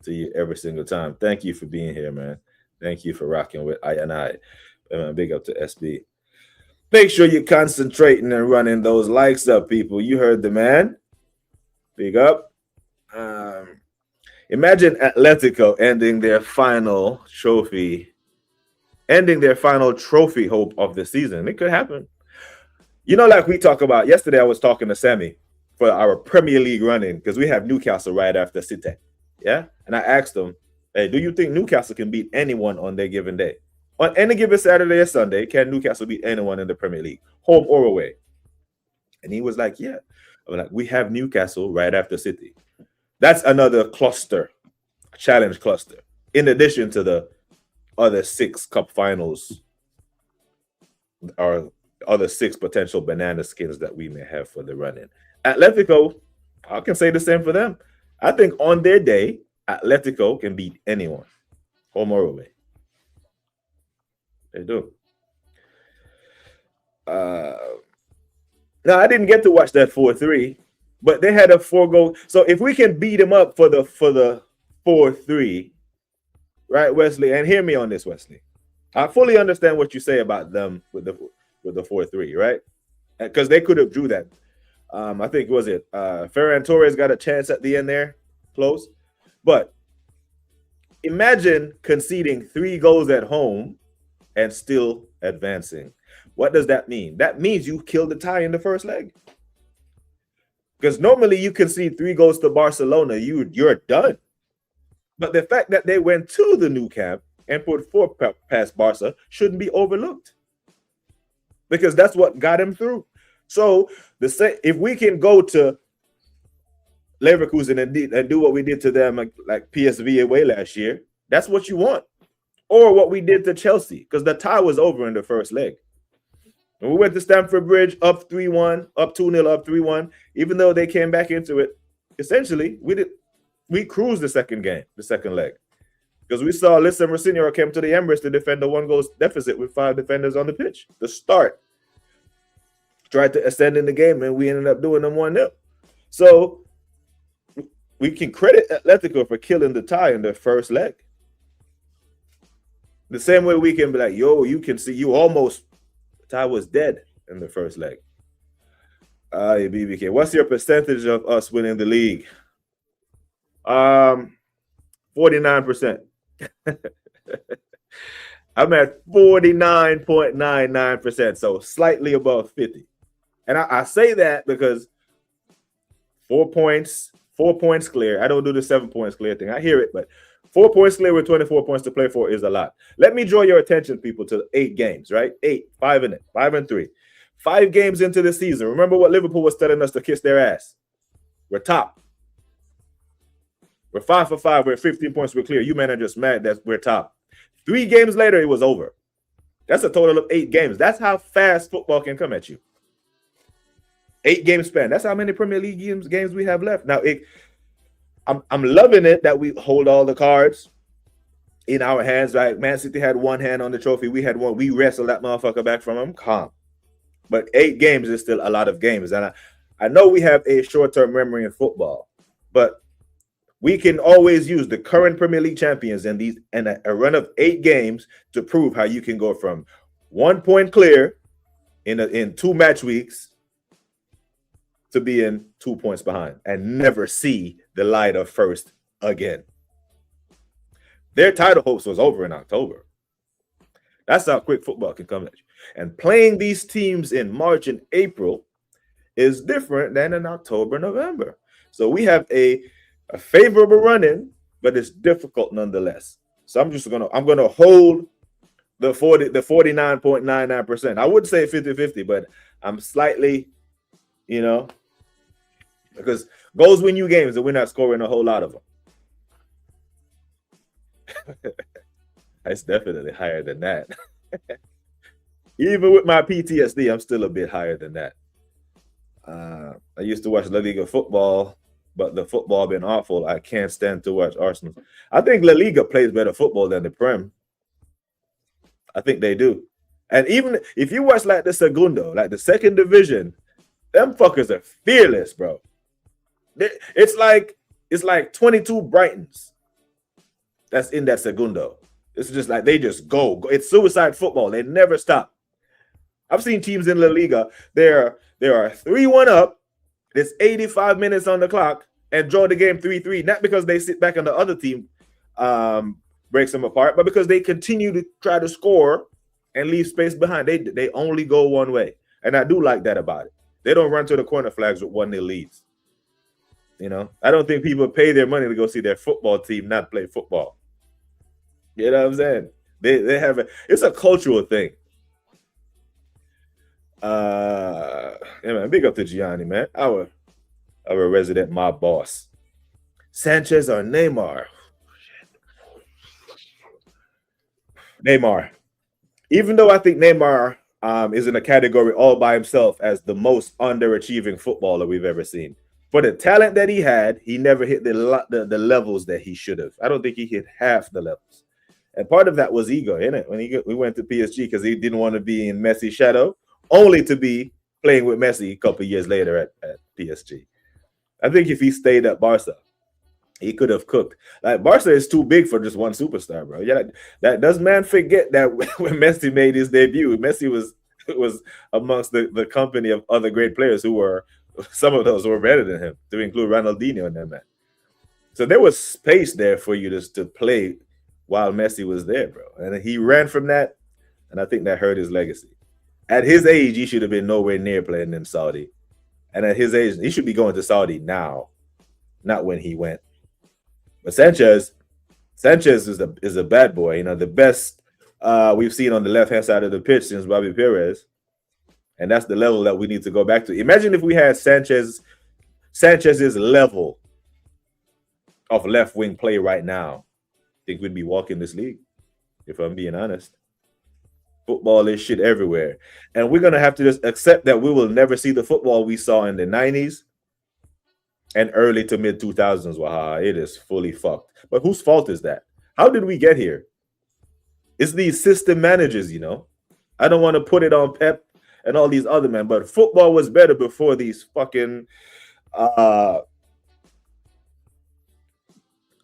to you every single time. Thank you for being here, man. Thank you for rocking with I and I. Big up to SB. Make sure you're concentrating and running those likes up, people. You heard the man. Big up. Imagine Atletico ending their final trophy hope of the season. It could happen. You know, like we talk about yesterday, I was talking to Sammy for our Premier League running because we have Newcastle right after City. Yeah. And I asked him, hey, do you think Newcastle can beat anyone on their given day? On any given Saturday or Sunday, can Newcastle beat anyone in the Premier League, home or away? And he was like, yeah. I was like, we have Newcastle right after City. That's another cluster, challenge cluster, in addition to the other 6 cup finals or other 6 potential banana skins that we may have for the run-in. Atletico, I can say the same for them. I think on their day, Atletico can beat anyone, home or away. They do. Now, I didn't get to watch that 4-3, but they had a 4-goal. So if we can beat them up for the 4-3, right, Wesley? And hear me on this, Wesley. I fully understand what you say about them with the 4-3, right? Because they could have drew that. I think Ferran Torres got a chance at the end there, close. But imagine conceding 3 goals at home and still advancing. What does that mean? That means you killed the tie in the first leg. Because normally you concede 3 goals to Barcelona, you're done. But the fact that they went to the Nou Camp and put 4 past Barca shouldn't be overlooked. Because that's what got him through. So if we can go to Leverkusen and do what we did to them like PSV away last year, that's what you want. Or what we did to Chelsea, because the tie was over in the first leg. And we went to Stamford Bridge up 3-1, up 2-0, up 3-1. Even though they came back into it, essentially, we cruised the second leg. Because we saw Alyssa Rosinio came to the Emirates to defend a 1-goal deficit with 5 defenders on the pitch. The start. Tried to ascend in the game, and we ended up doing them 1-0. So we can credit Atletico for killing the tie in the first leg. The same way we can be like, yo, you can see you almost, the tie was dead in the first leg. BBK, what's your percentage of us winning the league? 49%. I'm at 49.99%, so slightly above 50. And I say that because 4 points clear. I don't do the 7 points clear thing. I hear it, but 4 points clear with 24 points to play for is a lot. Let me draw your attention, people, to 8 games, right? 5 and 3. 5 games into the season. Remember what Liverpool was telling us to kiss their ass. We're top. We're 5 for 5. We're at 15 points. We're clear. You men are just mad that we're top. 3 games later, it was over. That's a total of 8 games. That's how fast football can come at you. 8 game span. That's how many Premier League games we have left. Now, I'm loving it that we hold all the cards in our hands. Right? Man City had 1 hand on the trophy. We had 1. We wrestled that motherfucker back from him. Calm. But 8 games is still a lot of games. And I know we have a short-term memory in football, but we can always use the current Premier League champions and a run of 8 games to prove how you can go from 1 point clear in 2 match weeks to being 2 points behind and never see the light of first again. Their title hopes was over in October. That's how quick football can come at you. And playing these teams in March and April is different than in October, November. So we have a favorable run-in, but it's difficult nonetheless. So I'm gonna hold the 49.99%. I would say 50-50, but I'm slightly, because goals win you games and we're not scoring a whole lot of them. It's definitely higher than that. Even with my PTSD, I'm still a bit higher than that. I used to watch La Liga football, but the football been awful. I can't stand to watch Arsenal. I think La Liga plays better football than the Prem. I think they do. And even if you watch like the Segundo, like the second division, them fuckers are fearless, bro. It's like 22 Brightons that's in that Segundo. It's just like they just go. It's suicide football. They never stop. I've seen teams in La Liga. They are 3-1 up. There's 85 minutes on the clock and draw the game 3-3. Not because they sit back and the other team breaks them apart, but because they continue to try to score and leave space behind. They only go one way. And I do like that about it. They don't run to the corner flags with 1-0 leads. I don't think people pay their money to go see their football team not play football. You know what I'm saying? They have it's a cultural thing. Yeah, man, big up to Gianni, man. Our resident mob boss. Sanchez or Neymar? Neymar. Even though I think Neymar is in a category all by himself as the most underachieving footballer we've ever seen. For the talent that he had, he never hit the levels that he should have. I don't think he hit half the levels. And part of that was ego, isn't it? When we went to PSG because he didn't want to be in Messi's shadow, only to be playing with Messi a couple of years later at PSG. I think if he stayed at Barca, he could have cooked. Like Barca is too big for just one superstar, bro. Yeah, that does man forget that when Messi made his debut, Messi was amongst the company of other great players who were some of those were better than him, to include Ronaldinho and them, man. So there was space there for you to play while Messi was there, bro. And he ran from that, and I think that hurt his legacy. At his age, he should have been nowhere near playing in Saudi. And at his age, he should be going to Saudi now, not when he went. But Sanchez is a bad boy. You know, the best we've seen on the left-hand side of the pitch since Bobby Perez. And that's the level that we need to go back to. Imagine if we had Sanchez's level of left-wing play right now. I think we'd be walking this league, if I'm being honest. Football is shit everywhere. And we're going to have to just accept that we will never see the football we saw in the 90s and early to mid 2000s. Wow, it is fully fucked. But whose fault is that? How did we get here? It's these system managers, you know. I don't want to put it on Pep and all these other men, but football was better before these fucking I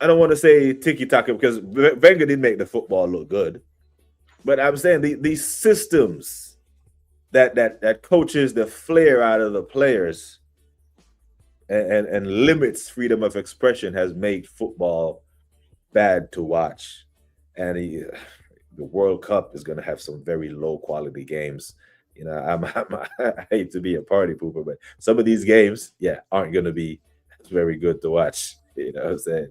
don't want to say tiki-taka because Wenger didn't make the football look good. But I'm saying these systems that coaches the flair out of the players and limits freedom of expression has made football bad to watch. And the World Cup is going to have some very low quality games. You know, I hate to be a party pooper, but some of these games, aren't going to be very good to watch. You know what I'm saying?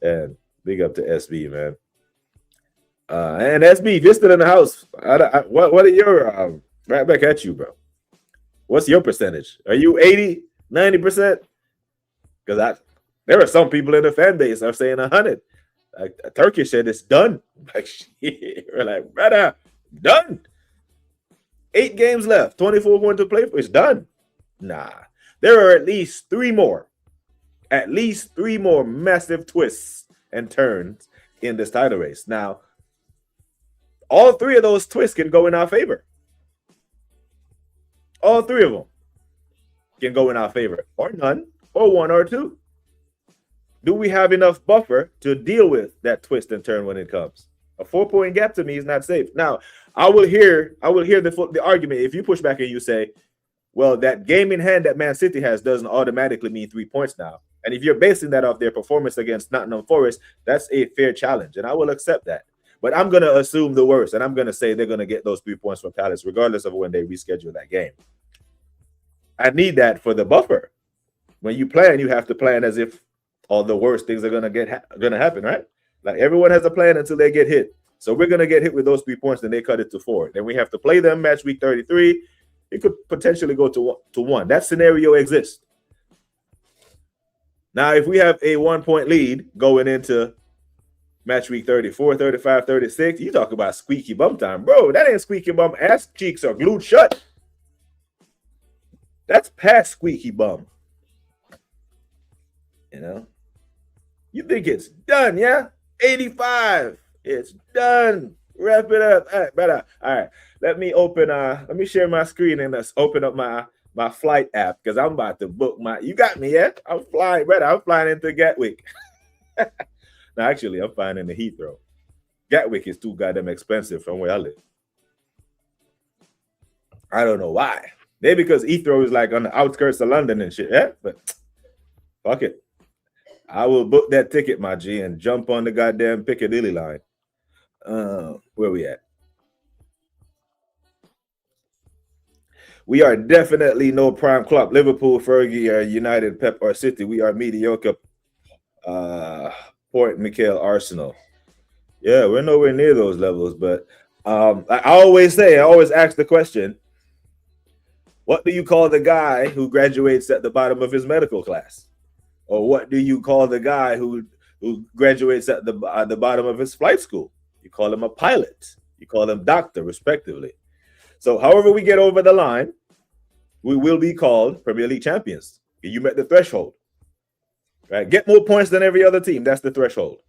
And big up to SB, man. And SB, if you're still in the house, what are your right back at you, bro? What's your percentage? Are you 80, 90%? Because there are some people in the fan base are saying 100. Like Turkish said, it's done. Like shit, we're like, brother, done. 8 games left, 24 points to play for. It's done. Nah, there are at least 3 more. At least 3 more massive twists and turns in this title race. Now, all 3 of those twists can go in our favor. All 3 of them can go in our favor, or none, or 1 or 2. Do we have enough buffer to deal with that twist and turn when it comes? A 4-point gap to me is not safe. Now, I will hear the argument if you push back and you say, well, that game in hand that Man City has doesn't automatically mean 3 points now. And if you're basing that off their performance against Nottingham Forest, that's a fair challenge, and I will accept that. But I'm going to assume the worst, and I'm going to say they're going to get those 3 points from Palace, regardless of when they reschedule that game. I need that for the buffer. When you plan, you have to plan as if all the worst things are going to happen, right? Like everyone has a plan until they get hit. So we're going to get hit with those 3 points, then they cut it to 4. Then we have to play them match week 33. It could potentially go to 1. That scenario exists. Now, if we have a 1-point lead going into match week 34, 35, 36, you talk about squeaky bum time. Bro, that ain't squeaky bum. Ass cheeks are glued shut. That's past squeaky bum. You know? You think it's done, yeah? 85. It's done. Wrap it up. All right, brother. All right. Let me share my screen and let's open up my flight app because I'm about to book you got me, yeah? I'm flying, brother. I'm flying into Gatwick. No, actually, I'm flying into Heathrow. Gatwick is too goddamn expensive from where I live. I don't know why. Maybe because Heathrow is like on the outskirts of London and shit, yeah? But fuck it. I will book that ticket, my G, and jump on the goddamn Piccadilly line. Where we at? We are definitely no prime club. Liverpool, Fergie, United, Pep, or City. We are mediocre. Port Michael, Arsenal. Yeah, we're nowhere near those levels. But I always say, I always ask the question, what do you call the guy who graduates at the bottom of his medical class? Or what do you call the guy who graduates at the bottom of his flight school? You call him a pilot. You call him doctor, respectively. So, however we get over the line, we will be called Premier League champions. You met the threshold, right? Get more points than every other team. That's the threshold.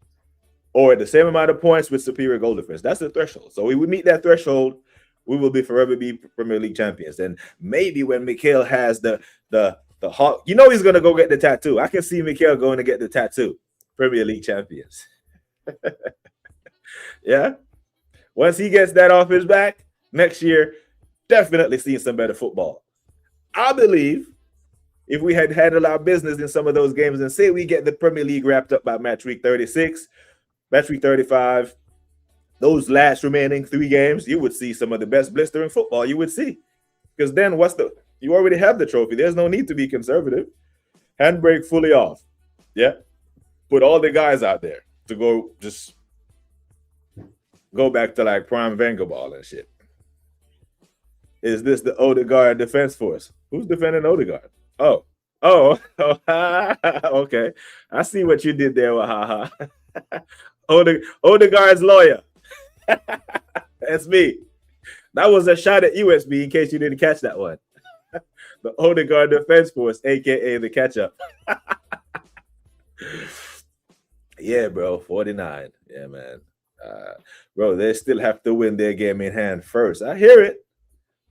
Or the same amount of points with superior goal difference. That's the threshold. So we would meet that threshold, we will be forever be Premier League champions. And maybe when Mikhail has the hawk, you know he's gonna go get the tattoo. I can see Mikhail going to get the tattoo. Premier League champions. Yeah. Once he gets that off his back, next year, definitely seeing some better football. I believe if we had handled our business in some of those games and say we get the Premier League wrapped up by match week 36, match week 35, those last remaining 3 games, you would see some of the best blistering football you would see. Because then you already have the trophy. There's no need to be conservative. Handbrake fully off. Yeah. Put all the guys out there to go back to like prime Wenger ball and shit. Is this the Odegaard defense force? Who's defending Odegaard? Oh, okay. I see what you did there, Wahaha. Odegaard's lawyer. That's me. That was a shot at USB in case you didn't catch that one. The Odegaard defense force, aka the catch-up. Yeah, bro, 49. Yeah, man. Bro, they still have to win their game in hand first. I hear it.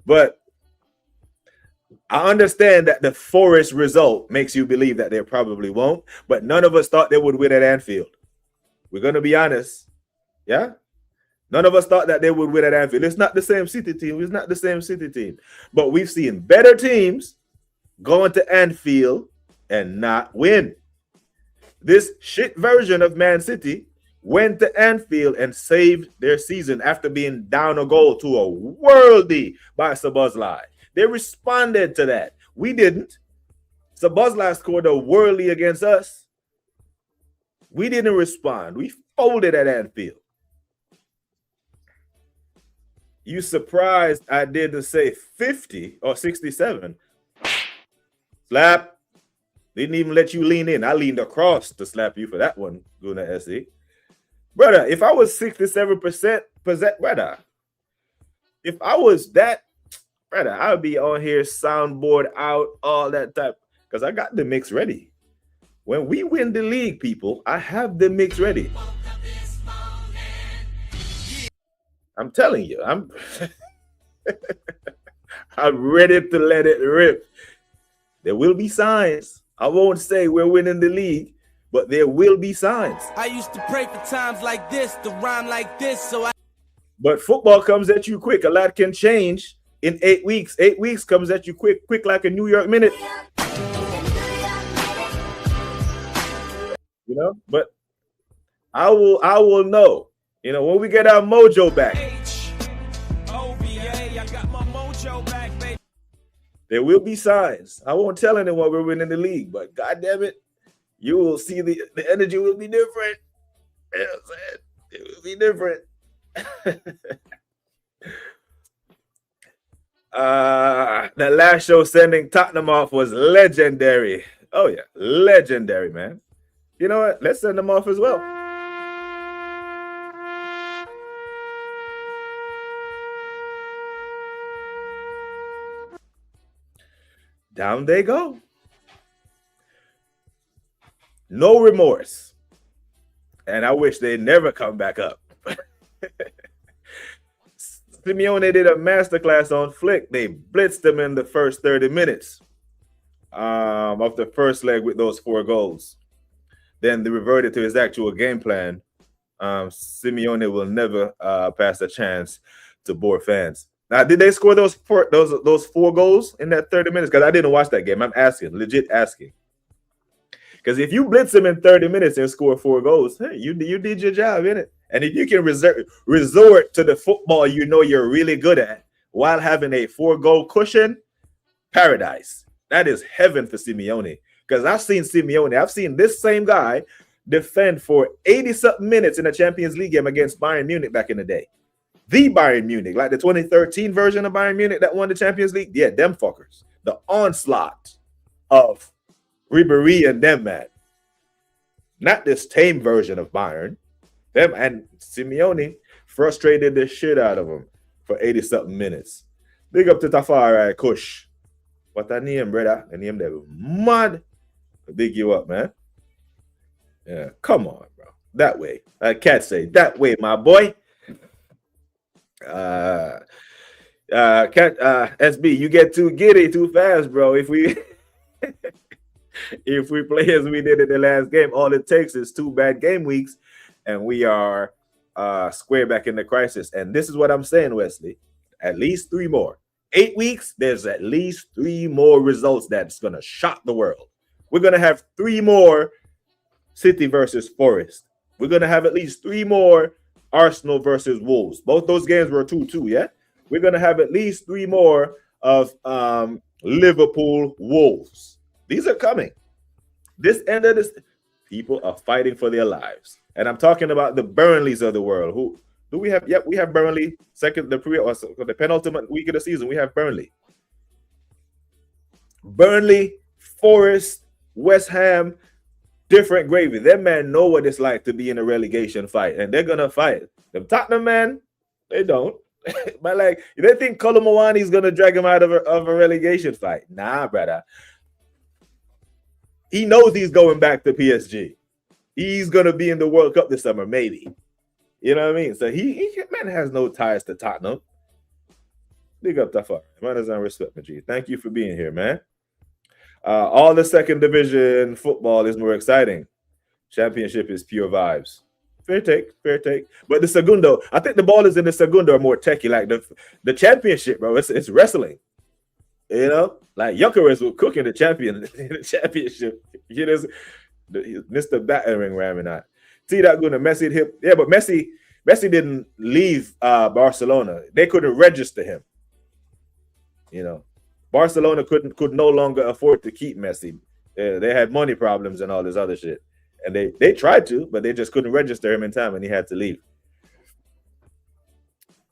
But I understand that the Forest result makes you believe that they probably won't, but none of us thought they would win at Anfield. We're going to be honest. Yeah? None of us thought that they would win at Anfield. It's not the same City team. It's not the same City team. But we've seen better teams going to Anfield and not win. This shit version of Man City went to Anfield and saved their season after being down a goal to a worldie by Szoboszlai. They responded to that. We didn't. Szoboszlai scored a worldie against us. We didn't respond. We folded at Anfield. You surprised I didn't say 50 or 67. Slap. Didn't even let you lean in. I leaned across to slap you for that one, Guna SE. Brother, if I was 67%, brother, if I was that, brother, I would be on here, soundboard out, all that type, because I got the mix ready. When we win the league, people, I have the mix ready. I'm telling you, I'm ready to let it rip. There will be signs. I won't say we're winning the league, but there will be signs. I used to pray for times like this, to rhyme like this, But football comes at you quick. A lot can change in 8 weeks. 8 weeks comes at you quick like a New York minute. You know, but I will know. You know, when we get our mojo back. I got my mojo back, baby. There will be signs. I won't tell anyone we're winning the league, but God damn it, you will see the energy will be different. You know what I'm saying? It will be different. That last show sending Tottenham off was legendary. Oh yeah, legendary, man. You know what? Let's send them off as well. Down they go. No remorse. And I wish they never come back up. Simeone did a masterclass on Flick. They blitzed him in the first 30 minutes of the first leg with those 4 goals. Then they reverted to his actual game plan. Simeone will never pass a chance to bore fans. Now, did they score those 4 goals in that 30 minutes? Because I didn't watch that game. I'm asking, legit asking. Because if you blitz him in 30 minutes and score 4 goals, hey, you did your job, innit? And if you can resort to the football you know you're really good at while having a 4-goal cushion, paradise. That is heaven for Simeone. Because I've seen Simeone. I've seen this same guy defend for 80-something minutes in a Champions League game against Bayern Munich back in the day. The Bayern Munich, like the 2013 version of Bayern Munich that won the Champions League. Yeah, them fuckers. The onslaught of Ribery and them, man. Not this tame version of Bayern. Them and Simeone frustrated the shit out of them for 80-something minutes. Big up to Tafari Kush. What a name, brother. A name that was mad. Big you up, man. Yeah, come on, bro. That way. I can't say that way, my boy. SB, you get too giddy too fast, bro. If we if we play as we did in the last game, all it takes is 2 bad game weeks, and we are square back in the crisis. And this is what I'm saying, Wesley. At least 3 more. 8 weeks, there's at least 3 more results that's gonna shock the world. We're gonna have 3 more City versus Forest. We're gonna have at least 3 more Arsenal versus Wolves. Both those games were 2-2, yeah? We're going to have at least 3 more of Liverpool Wolves. These are coming. This end of this, people are fighting for their lives. And I'm talking about the Burnleys of the world. Who do we have? Yep, we have Burnley. The penultimate week of the season, we have Burnley. Burnley, Forest, West Ham, different gravy. Them man know what it's like to be in a relegation fight, and they're gonna fight. Them Tottenham man, they don't. But like, they think Colomwani's gonna drag him out of a relegation fight. Nah, brother. He knows he's going back to PSG. He's gonna be in the World Cup this summer, maybe. You know what I mean? So he man has no ties to Tottenham. Big up Tafar. Man is on respect, G. Thank you for being here, man. All the second division football is more exciting. Championship is pure vibes. Fair take. But the segundo, I think the ball is in the segundo are more techie. Like the championship, bro. It's wrestling. You know, like Jokeres will cook in the championship. You know, Mr. Battering Ram and I. See that good? Messi hit. Yeah, but Messi didn't leave Barcelona. They couldn't register him. You know. Barcelona could no longer afford to keep Messi. They had money problems and all this other shit. And they tried to, but they just couldn't register him in time, and he had to leave.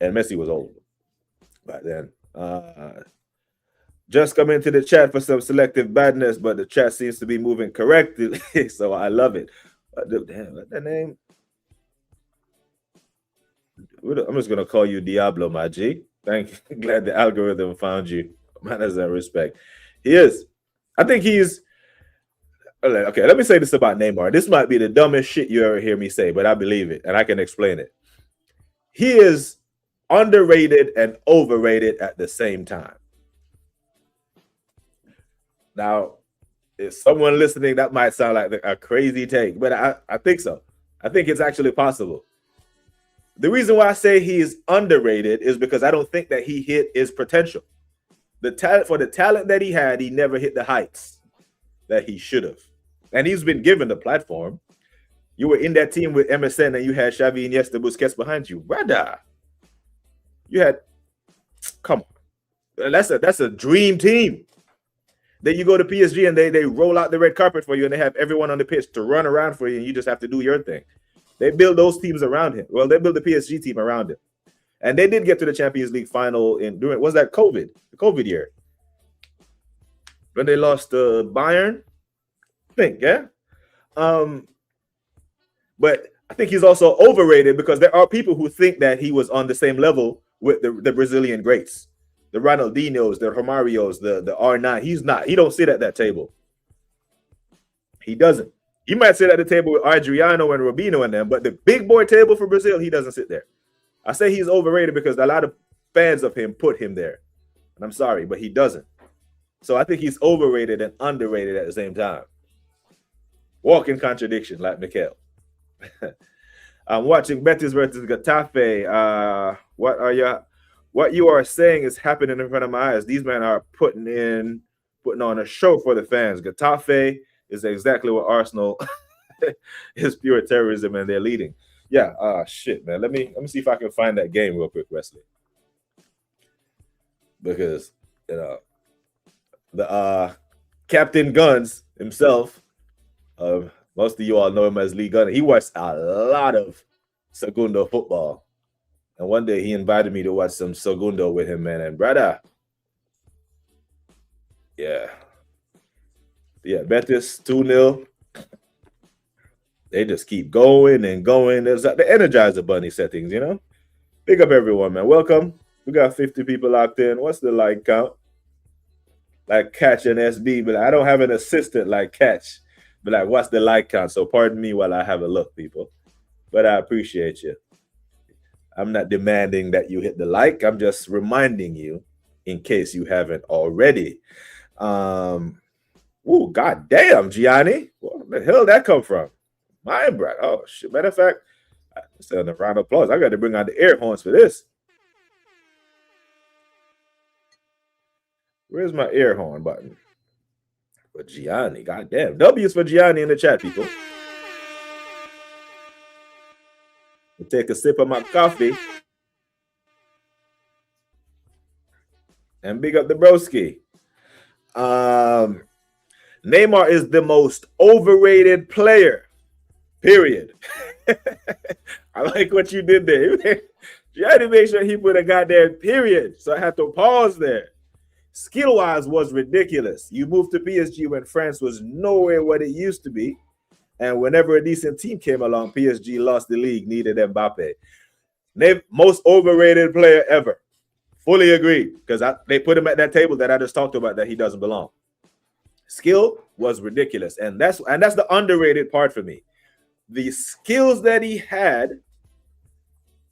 And Messi was old by then. Just come into the chat for some selective badness, but the chat seems to be moving correctly, so I love it. Damn, what's that name? I'm just going to call you Diablo, my G. Glad the algorithm found you. Man has that respect. He is. I think he's. Okay, let me say this about Neymar. This might be the dumbest shit you ever hear me say, but I believe it, and I can explain it. He is underrated and overrated at the same time. Now, if someone listening, that might sound like a crazy take, but I think so. I think it's actually possible. The reason why I say he is underrated is because I don't think that he hit his potential. The talent that he had, he never hit the heights that he should have. And he's been given the platform. You were in that team with MSN and you had Xavi, Iniesta, Busquets behind you. Brother, you had, come on. That's a dream team. Then you go to PSG and they roll out the red carpet for you and they have everyone on the pitch to run around for you and you just have to do your thing. They build those teams around him. Well, they build the PSG team around him. And they did get to the Champions League final was that the COVID year? When they lost to Bayern? I think, yeah. But I think he's also overrated because there are people who think that he was on the same level with the Brazilian greats. The Ronaldinhos, the Romarios, the R9. He's not. He don't sit at that table. He doesn't. He might sit at the table with Adriano and Robinho and them, but the big boy table for Brazil, he doesn't sit there. I say he's overrated because a lot of fans of him put him there. And I'm sorry, but he doesn't. So I think he's overrated and underrated at the same time. Walking contradiction, like Mikel. I'm watching Betis versus Getafe. What you are saying is happening in front of my eyes. These men are putting on a show for the fans. Getafe is exactly what Arsenal is, pure terrorism, and they're leading. Yeah, shit, man. Let me see if I can find that game real quick, Wesley. Because the Captain Guns himself, Most of you all know him as Lee Gunner. He watched a lot of Segundo football. And one day he invited me to watch some Segundo with him, man. And brother, yeah, Betis 2-0. They just keep going and going. There's the Energizer Bunny settings, you know. Big up everyone, man. Welcome. We got 50 people locked in. What's the like count? Like Catch and SB, but I don't have an assistant like Catch. But like, what's the like count? So pardon me while I have a look, people. But I appreciate you. I'm not demanding that you hit the like. I'm just reminding you in case you haven't already. Oh, goddamn, Gianni. Where the hell did that come from? My brat. Oh, shit. Matter of fact, instead of a round of applause, I got to bring out the air horns for this. Where's my air horn button? For Gianni. Goddamn. W's for Gianni in the chat, people. I'll take a sip of my coffee. And big up the broski. Neymar is the most overrated player. Period. I like what you did there. You had to make sure he put a goddamn period. So I had to pause there. Skill-wise was ridiculous. You moved to PSG when France was nowhere what it used to be. And whenever a decent team came along, PSG lost the league, needed Mbappe. Most overrated player ever. Fully agreed. Because they put him at that table that I just talked about that he doesn't belong. Skill was ridiculous. And that's the underrated part for me. The skills that he had,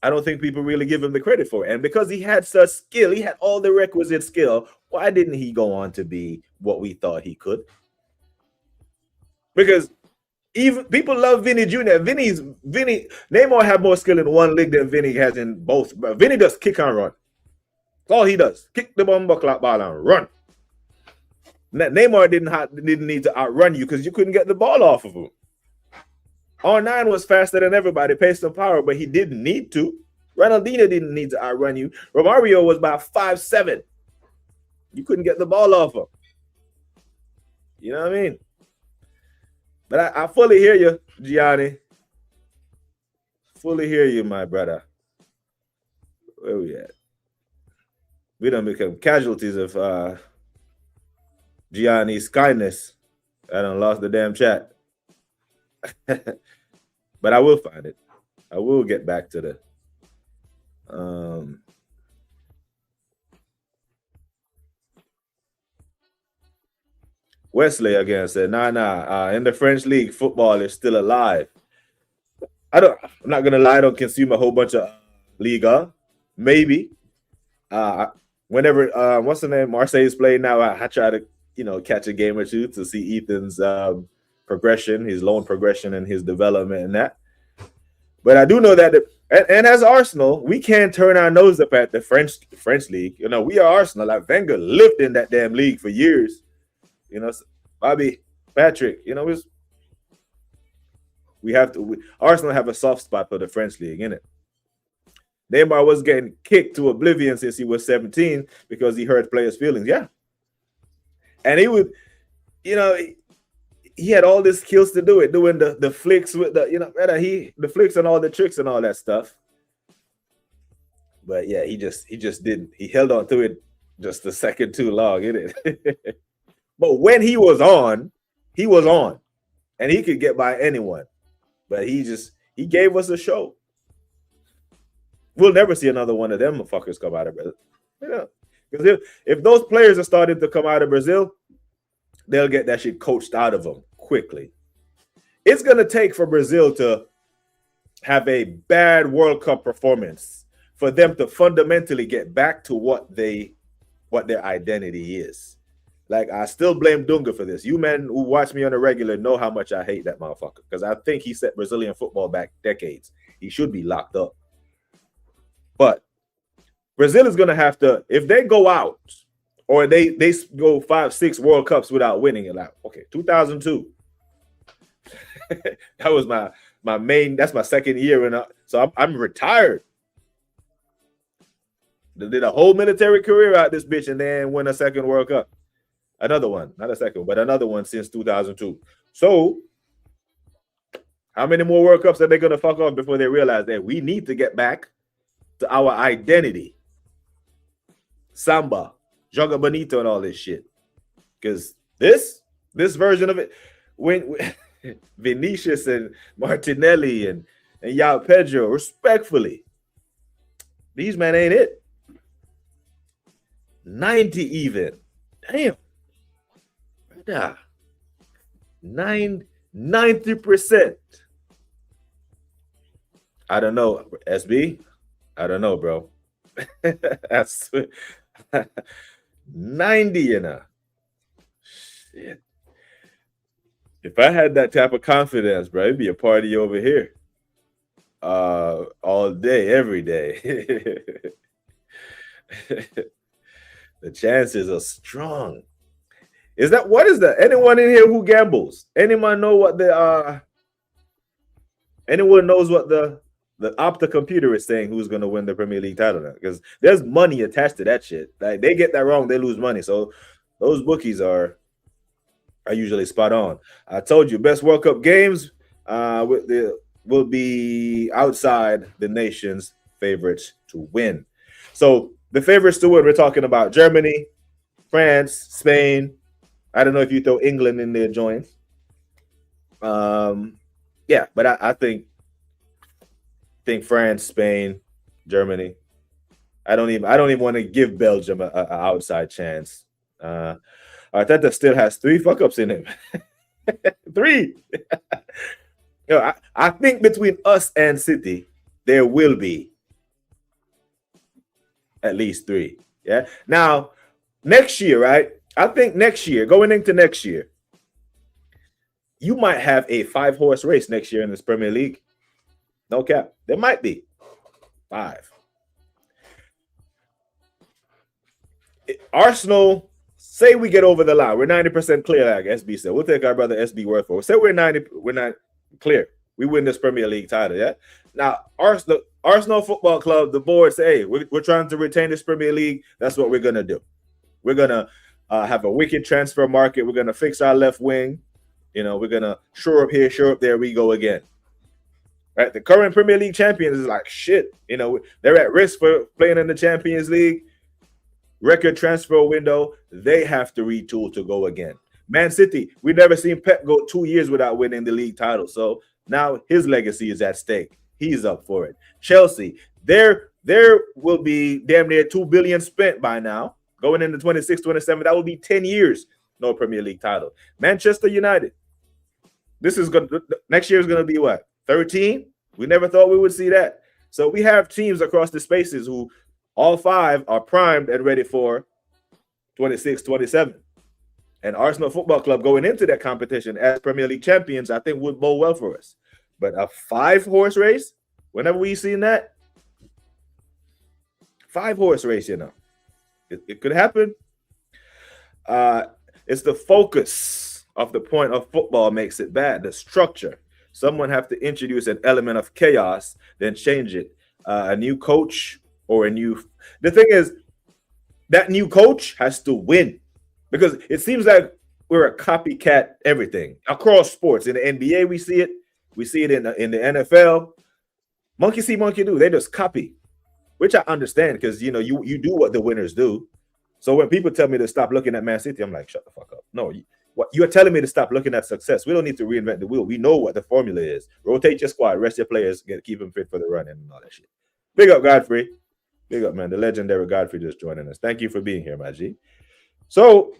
I don't think people really give him the credit for. And because he had such skill, he had all the requisite skill, why didn't he go on to be what we thought he could? Because even people love Vinny Jr. Neymar had more skill in one league than Vinny has in both. But Vinny does kick and run. That's all he does. Kick the bumper clock ball and run. Neymar didn't need to outrun you because you couldn't get the ball off of him. R9 was faster than everybody, pace and power, but he didn't need to. Ronaldinho didn't need to outrun you. Roario was about 5'7". You couldn't get the ball off him. You know what I mean? But I fully hear you, Gianni. Fully hear you, my brother. Where we at? We don't become casualties of Gianni's kindness. I done lost the damn chat. But I will find it. I will get back to the Wesley again said, nah. In the French league, football is still alive. I'm not gonna lie, I don't consume a whole bunch of Liga. Maybe. Whenever what's the name? Marseille's playing now, I try to, catch a game or two to see Ethan's progression, his loan progression and his development and that. But I do know that and as Arsenal, we can't turn our nose up at the French league. We are Arsenal. Like Wenger lived in that damn league for years. Bobby, Patrick, Arsenal have a soft spot for the French league, innit? Neymar was getting kicked to oblivion since he was 17 because he hurt players' feelings. Yeah. And he would, he had all the skills to do it, doing the flicks with the flicks and all the tricks and all that stuff. But yeah, he just didn't. He held on to it just a second too long, innit? But when he was on, and he could get by anyone. But he gave us a show. We'll never see another one of them fuckers come out of Brazil. Because if those players are starting to come out of Brazil, they'll get that shit coached out of them quickly. It's going to take for Brazil to have a bad World Cup performance for them to fundamentally get back to what their identity is. Like, I still blame Dunga for this. You men who watch me on a regular know how much I hate that motherfucker because I think he set Brazilian football back decades. He should be locked up. But Brazil is going to have to, if they go out or they go 5-6 World Cups without winning, and like, okay, 2002. That was my main, that's my second year. And so I'm retired. Did a whole military career out this bitch and then win a second World Cup. Another one, not a second, but another one since 2002. So How many more World Cups are they going to fuck off before they realize that we need to get back to our identity? Samba, Joga Bonito, and all this shit. Because this version of it, when Vinicius and Martinelli and Yao Pedro, respectfully, these men ain't it. 90 even. Damn. 90%. I don't know, SB. I don't know, bro. That's 90, you know. Shit. If I had that type of confidence, bro, it'd be a party over here. All day, every day. The chances are strong. What is that? Anyone in here who gambles? Anyone know what anyone knows what the Opta computer is saying who's going to win the Premier League title now? Because there's money attached to that shit. Like, they get that wrong, they lose money. So those bookies are usually spot on. I told you, best World Cup games will be outside the nation's favorites to win. So the favorites to win, we're talking about Germany, France, Spain. I don't know if you throw England in there, joins. Yeah, but I think France, Spain, Germany. I don't even want to give Belgium an outside chance. Arteta still has 3 fuck ups in him. 3. I think between us and City, there will be at least 3. Yeah. Now, next year, right? I think next year, going into next year, you might have a 5-horse race next year in this Premier League. No cap. There might be 5. Arsenal, say we get over the line. We're 90% clear, like SB said. We'll take our brother SB word for it. Say we're not clear. We win this Premier League title, yeah? Now, Arsenal Football Club, the board say, hey, we're trying to retain this Premier League. That's what we're going to do. We're going to have a wicked transfer market. We're going to fix our left wing. You know, we're going to shore up here, shore up there. We go again. Right? The current Premier League champions is like, shit. You know, they're at risk for playing in the Champions League. Record transfer window. They have to retool to go again. Man City, we've never seen Pep go 2 years without winning the league title. So now his legacy is at stake. He's up for it. Chelsea, there will be damn near 2 billion spent by now. Going into 26, 27, that will be 10 years. No Premier League title. Manchester United. Next year is going to be what? 13? We never thought we would see that. So we have teams across the spaces who all 5 are primed and ready for 26, 27. And Arsenal Football Club going into that competition as Premier League champions, I think would bode well for us. But a 5-horse race, whenever we've seen that, 5-horse race, you know, it could happen. It's the focus of the point of football makes it bad. The structure. Someone have to introduce an element of chaos, then change it. A new coach or the thing is, that new coach has to win. Because it seems like we're a copycat everything across sports. In the NBA, we see it. We see it in the NFL. Monkey see, monkey do. They just copy, which I understand because, you know, you do what the winners do. So when people tell me to stop looking at Man City, I'm like, shut the fuck up. No, you're telling me to stop looking at success. We don't need to reinvent the wheel. We know what the formula is. Rotate your squad, rest your players, keep them fit for the run and all that shit. Big up, Godfrey. Big up, man. The legendary Godfrey just joining us. Thank you for being here, my G. So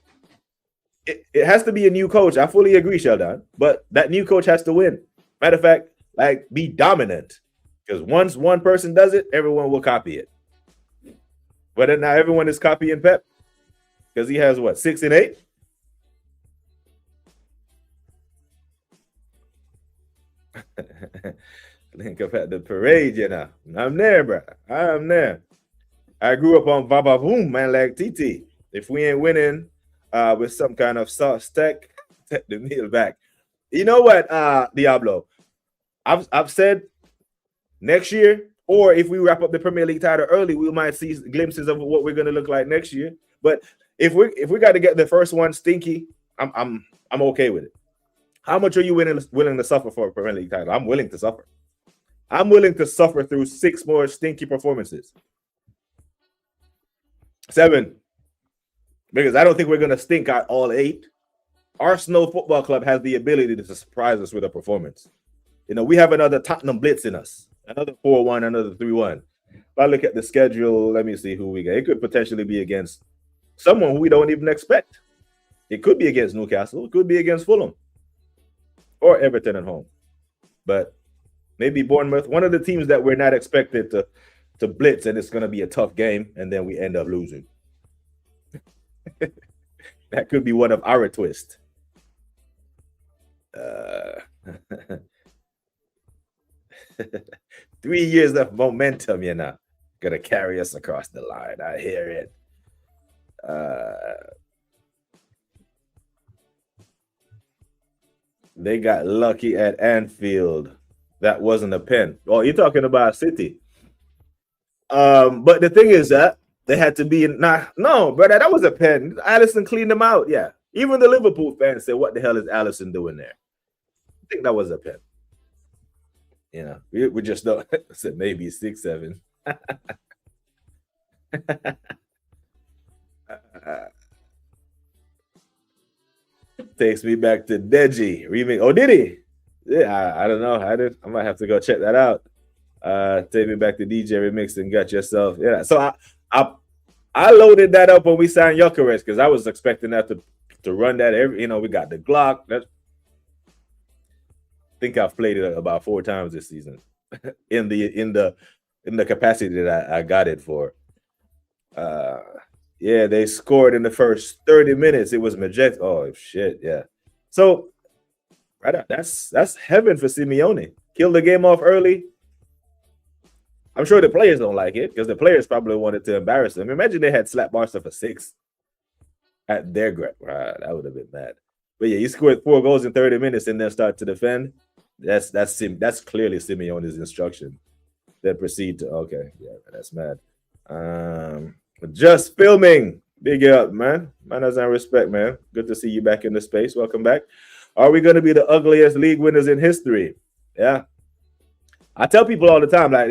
it has to be a new coach. I fully agree, Sheldon. But that new coach has to win. Matter of fact, like, be dominant. Because once one person does it, everyone will copy it. But then now everyone is copying Pep. Because he has what, 6 and 8? Link up at the parade, you know. I'm there, bro. I'm there. I grew up on Baba Boom, man, like TT. If we ain't winning with some kind of sauce tech, take the meal back. You know what, Diablo? I've said next year, or if we wrap up the Premier League title early, we might see glimpses of what we're going to look like next year. But if we got to get the first one, Stinky, I'm okay with it. How much are you willing to suffer for a Premier League title? I'm willing to suffer. I'm willing to suffer through 6 more stinky performances. 7. Because I don't think we're going to stink out all 8. Arsenal Football Club has the ability to surprise us with a performance. We have another Tottenham Blitz in us. Another 4-1, another 3-1. If I look at the schedule, let me see who we got. It could potentially be against someone who we don't even expect. It could be against Newcastle. It could be against Fulham. Or Everton at home. But maybe Bournemouth. One of the teams that we're not expected to blitz, and it's going to be a tough game, and then we end up losing. That could be one of our twists. 3 years of momentum, gonna carry us across the line. I hear it. They got lucky at Anfield. That wasn't a pen. Oh, you're talking about City. But the thing is that they had to be no, brother, that was a pen. Alisson cleaned them out. Yeah. Even the Liverpool fans said, what the hell is Alisson doing there? I think that was a pen. We just don't said maybe 6, 7. Takes me back to Deji remake. Oh, did he? Yeah, I don't know. I might have to go check that out. Take me back to DJ remix and got yourself. Yeah. So I loaded that up when we signed Gyökeres because I was expecting that to run that every. We got the Glock. I think I've played it about 4 times this season in the capacity that I got it for. Yeah, they scored in the first 30 minutes. It was majestic. Oh shit, yeah. So that's heaven for Simeone. Kill the game off early. I'm sure the players don't like it because the players probably wanted to embarrass them. Imagine they had slapped Barca for 6 at their grip. That would have been bad. But yeah, you scored 4 goals in 30 minutes and then start to defend. That's clearly Simeone's instruction. Then proceed to yeah, that's mad. Just filming. Big up, man. Manners and respect, man. Good to see you back in the space. Welcome back. Are we going to be the ugliest league winners in history? Yeah. I tell people all the time, like,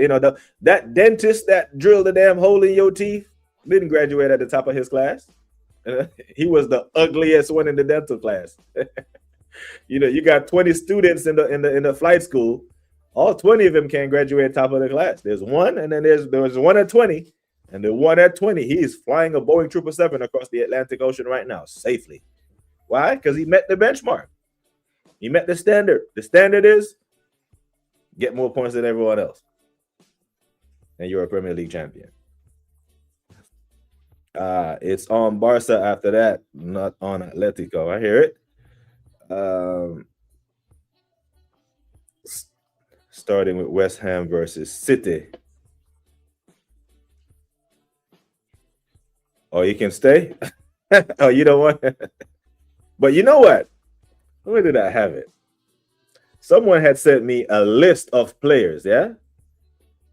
that dentist that drilled the damn hole in your teeth didn't graduate at the top of his class. He was the ugliest one in the dental class. You got 20 students in the flight school. All 20 of them can't graduate top of the class. There's one, and then there's one at 20, and the one at 20, he's flying a Boeing 777 across the Atlantic Ocean right now safely. Why? Because he met the benchmark. He met the standard. The standard is get more points than everyone else, and you're a Premier League champion. It's on Barca after that, not on Atletico. I hear it. Starting with West Ham versus City. Oh, you can stay? Oh, you don't want it? But you know what? Where did I have it? Someone had sent me a list of players, yeah?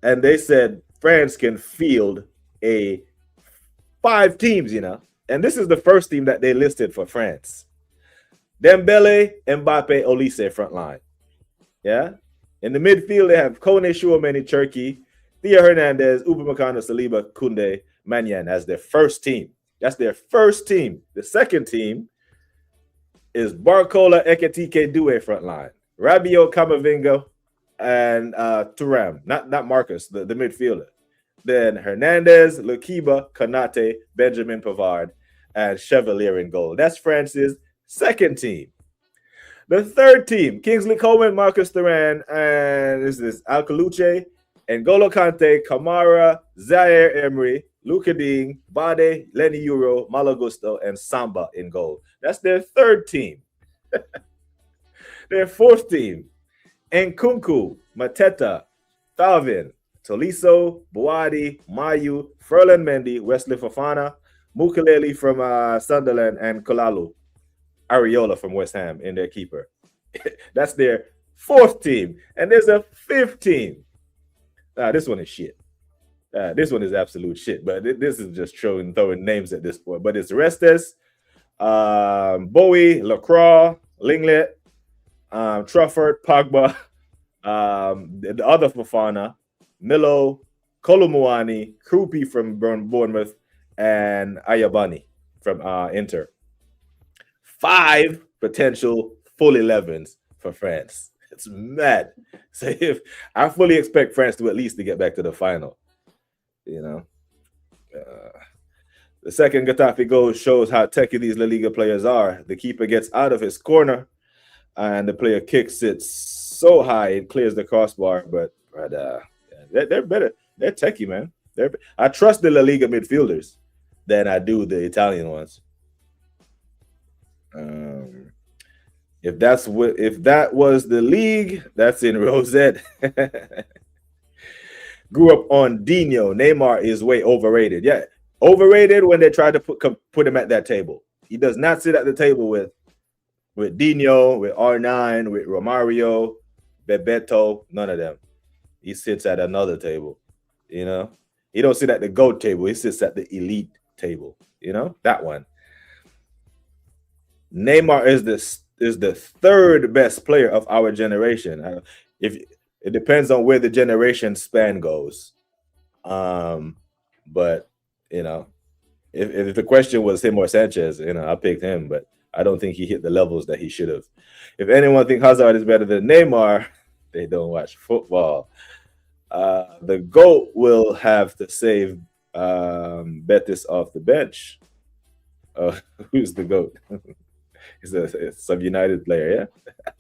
And they said France can field 5 teams, And this is the first team that they listed for France. Dembele, Mbappe, Olise front line. Yeah? In the midfield, they have Kone, Tchouaméni, Cherki, Theo Hernandez, Upamecano, Saliba, Koundé, Maignan as their first team. That's their first team. The second team is Barcola, Ekitike, Doué front line. Rabiot, Camavinga, and Thuram. Not Marcus, the midfielder. Then Hernandez, Lukiba, Konate, Benjamin Pavard, and Chevalier in goal. That's France's second team. The third team, Kingsley Coman, Marcus Thuram, and this is Alcaluce, N'Golo Kante, Kamara, Zaire Emery, Luka Ding, Bade, Lenny Euro, Malagusto, and Samba in goal. That's their third team. Their fourth team, Nkunku, Mateta, Thauvin, Tolisso, Boadi, Mayu, Ferland Mendy, Wesley Fofana, Mukulele from Sunderland, and Kolalu, Areola from West Ham in their keeper. That's their fourth team. And there's a fifth team. This one is shit. This one is absolute shit. But this is just throwing names at this point. But it's Restes, Bowie, Lacroix, Linglet, Trafford, Pogba, the other Fofana, Milo, Kolumuani, Krupi from Bournemouth, and Ayabani from Inter. 5 potential full 11s for France. It's mad. So if I fully expect France to at least to get back to the final, you know. The second Getafe goal shows how techy these La Liga players are. The keeper gets out of his corner, and the player kicks it so high it clears the crossbar. But they're better. They're techie, man. I trust the La Liga midfielders than I do the Italian ones. If that was the league, that's in Rosette. Grew up on Dino. Neymar is way overrated. Yeah, overrated when they try to put him at that table. He does not sit at the table with Dino, with R9, with Roario, Bebeto, none of them. He sits at another table. You know, he don't sit at the GOAT table. He sits at the elite table. You know, that one. Neymar is the third best player of our generation. If it depends on where the generation span goes, but you know, if the question was him or Sanchez, you know, I picked him, but I don't think he hit the levels that he should have. If anyone thinks Hazard is better than Neymar, they don't watch football. The GOAT will have to save Betis off the bench. Who's the GOAT? It's some United player, yeah.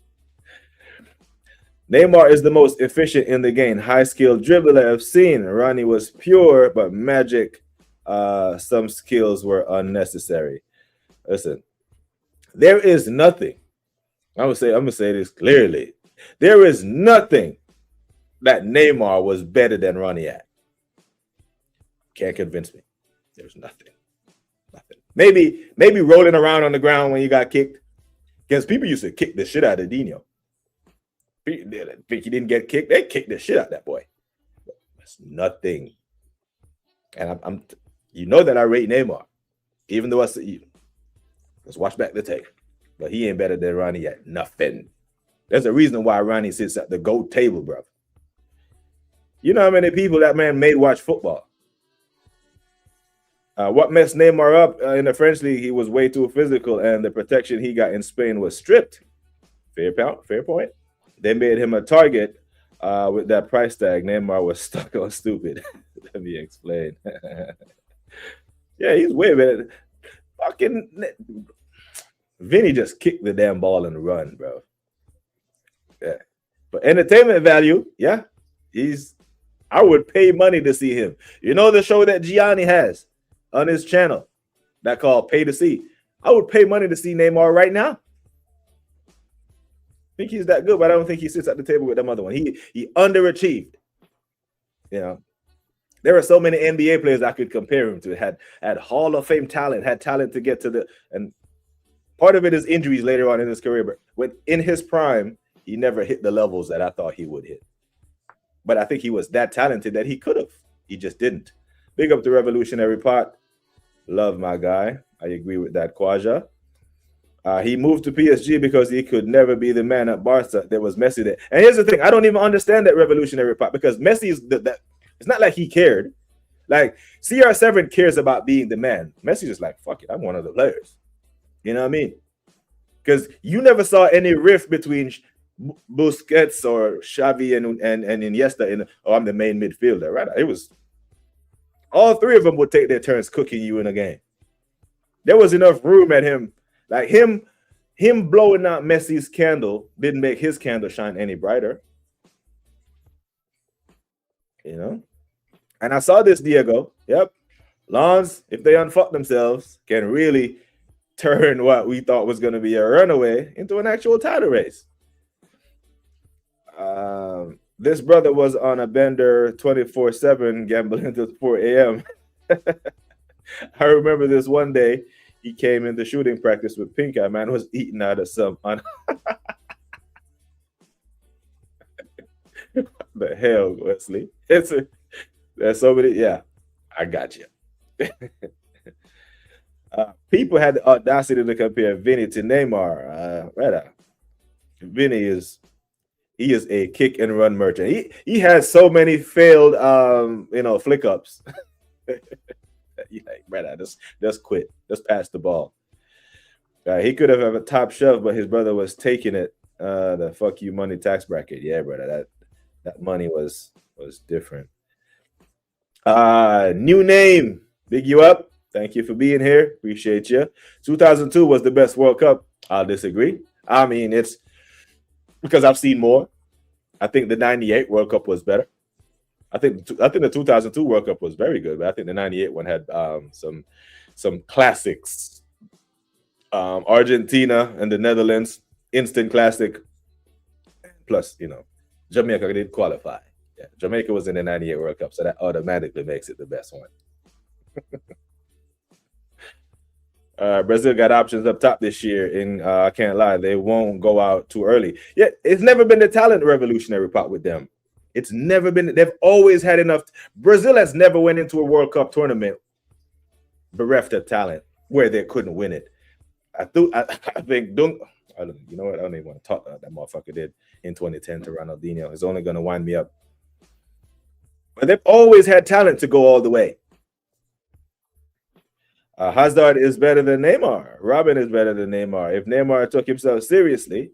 Neymar is the most efficient in the game. High-skilled dribbler I've seen. Ronnie was pure, but magic. Some skills were unnecessary. Listen, there is nothing. I'm gonna say this clearly. There is nothing that Neymar was better than Ronnie at. Can't convince me. There's nothing. Nothing. Maybe rolling around on the ground when you got kicked. Because people used to kick the shit out of Dino. Think he didn't get kicked? They kicked the shit out of that boy. That's nothing. And I'm you know that I rate Neymar, even though let's watch back the tape. But he ain't better than Ronnie at nothing. There's a reason why Ronnie sits at the GOAT table, bro. You know how many people that man made watch football? What messed Neymar up in the French league? He was way too physical, and the protection he got in Spain was stripped. Fair point. They made him a target with that price tag. Neymar was stuck on stupid. Let me explain. Yeah, he's way better. Fucking Vinny just kicked the damn ball and run, bro. Yeah, but entertainment value, yeah, I would pay money to see him. You know the show that Gianni has on his channel that called Pay to See? I would pay money to see Neymar right now. I think he's that good, but I don't think he sits at the table with them other one. He underachieved. You know, there are so many NBA players I could compare him to. Had Hall of Fame talent, had talent to get to and part of it is injuries later on in his career. But in his prime, he never hit the levels that I thought he would hit. But I think he was that talented that he could have. He just didn't. Big up the Revolutionary Pot. Love my guy. I agree with that, Kwaja. He moved to PSG because he could never be the man at Barca. There was Messi there. And here's the thing. I don't even understand that Revolutionary Pot because Messi is that. It's not like he cared. Like CR7 cares about being the man. Messi's just like, fuck it, I'm one of the players. You know what I mean? Because you never saw any rift between Busquets or Xavi and Iniesta I'm the main midfielder, right? It was all three of them would take their turns cooking you in a game. There was enough room at him. Like him blowing out Messi's candle didn't make his candle shine any brighter. You know? And I saw this, Diego. Yep. Lawns, if they unfuck themselves, can really turn what we thought was going to be a runaway into an actual title race. This brother was on a bender 24/7 gambling until 4 a.m. I remember this one day he came into shooting practice with Pink Eye. Man was eating out of some the hell, Wesley. There's so many. Yeah, I got you. People had the audacity to compare Vinny to Neymar. Vinny is a kick and run merchant. He has so many failed flick ups. Like, brother, just quit. Just pass the ball. He could have a top shelf, but his brother was taking it. The fuck you money tax bracket. Yeah, brother. That money was different. New name. Big you up. Thank you for being here. Appreciate you. 2002 was the best World Cup. I'll disagree. I mean, it's because I've seen more. I think the 98 World Cup was better. I think the 2002 World Cup was very good, but I think the 98 one had some classics. Argentina and the Netherlands, instant classic. Plus, Jamaica did qualify. Yeah, Jamaica was in the 98 World Cup, so that automatically makes it the best one. Brazil got options up top this year, and I can't lie, they won't go out too early. Yeah, it's never been the talent revolutionary part with them. It's never been. They've always had enough. Brazil has never went into a World Cup tournament bereft of talent where they couldn't win it. I think. You know what? I don't even want to talk about that motherfucker did in 2010 to Ronaldinho. It's only going to wind me up. But they've always had talent to go all the way. Hazard is better than Neymar. Robin is better than Neymar. If Neymar took himself seriously,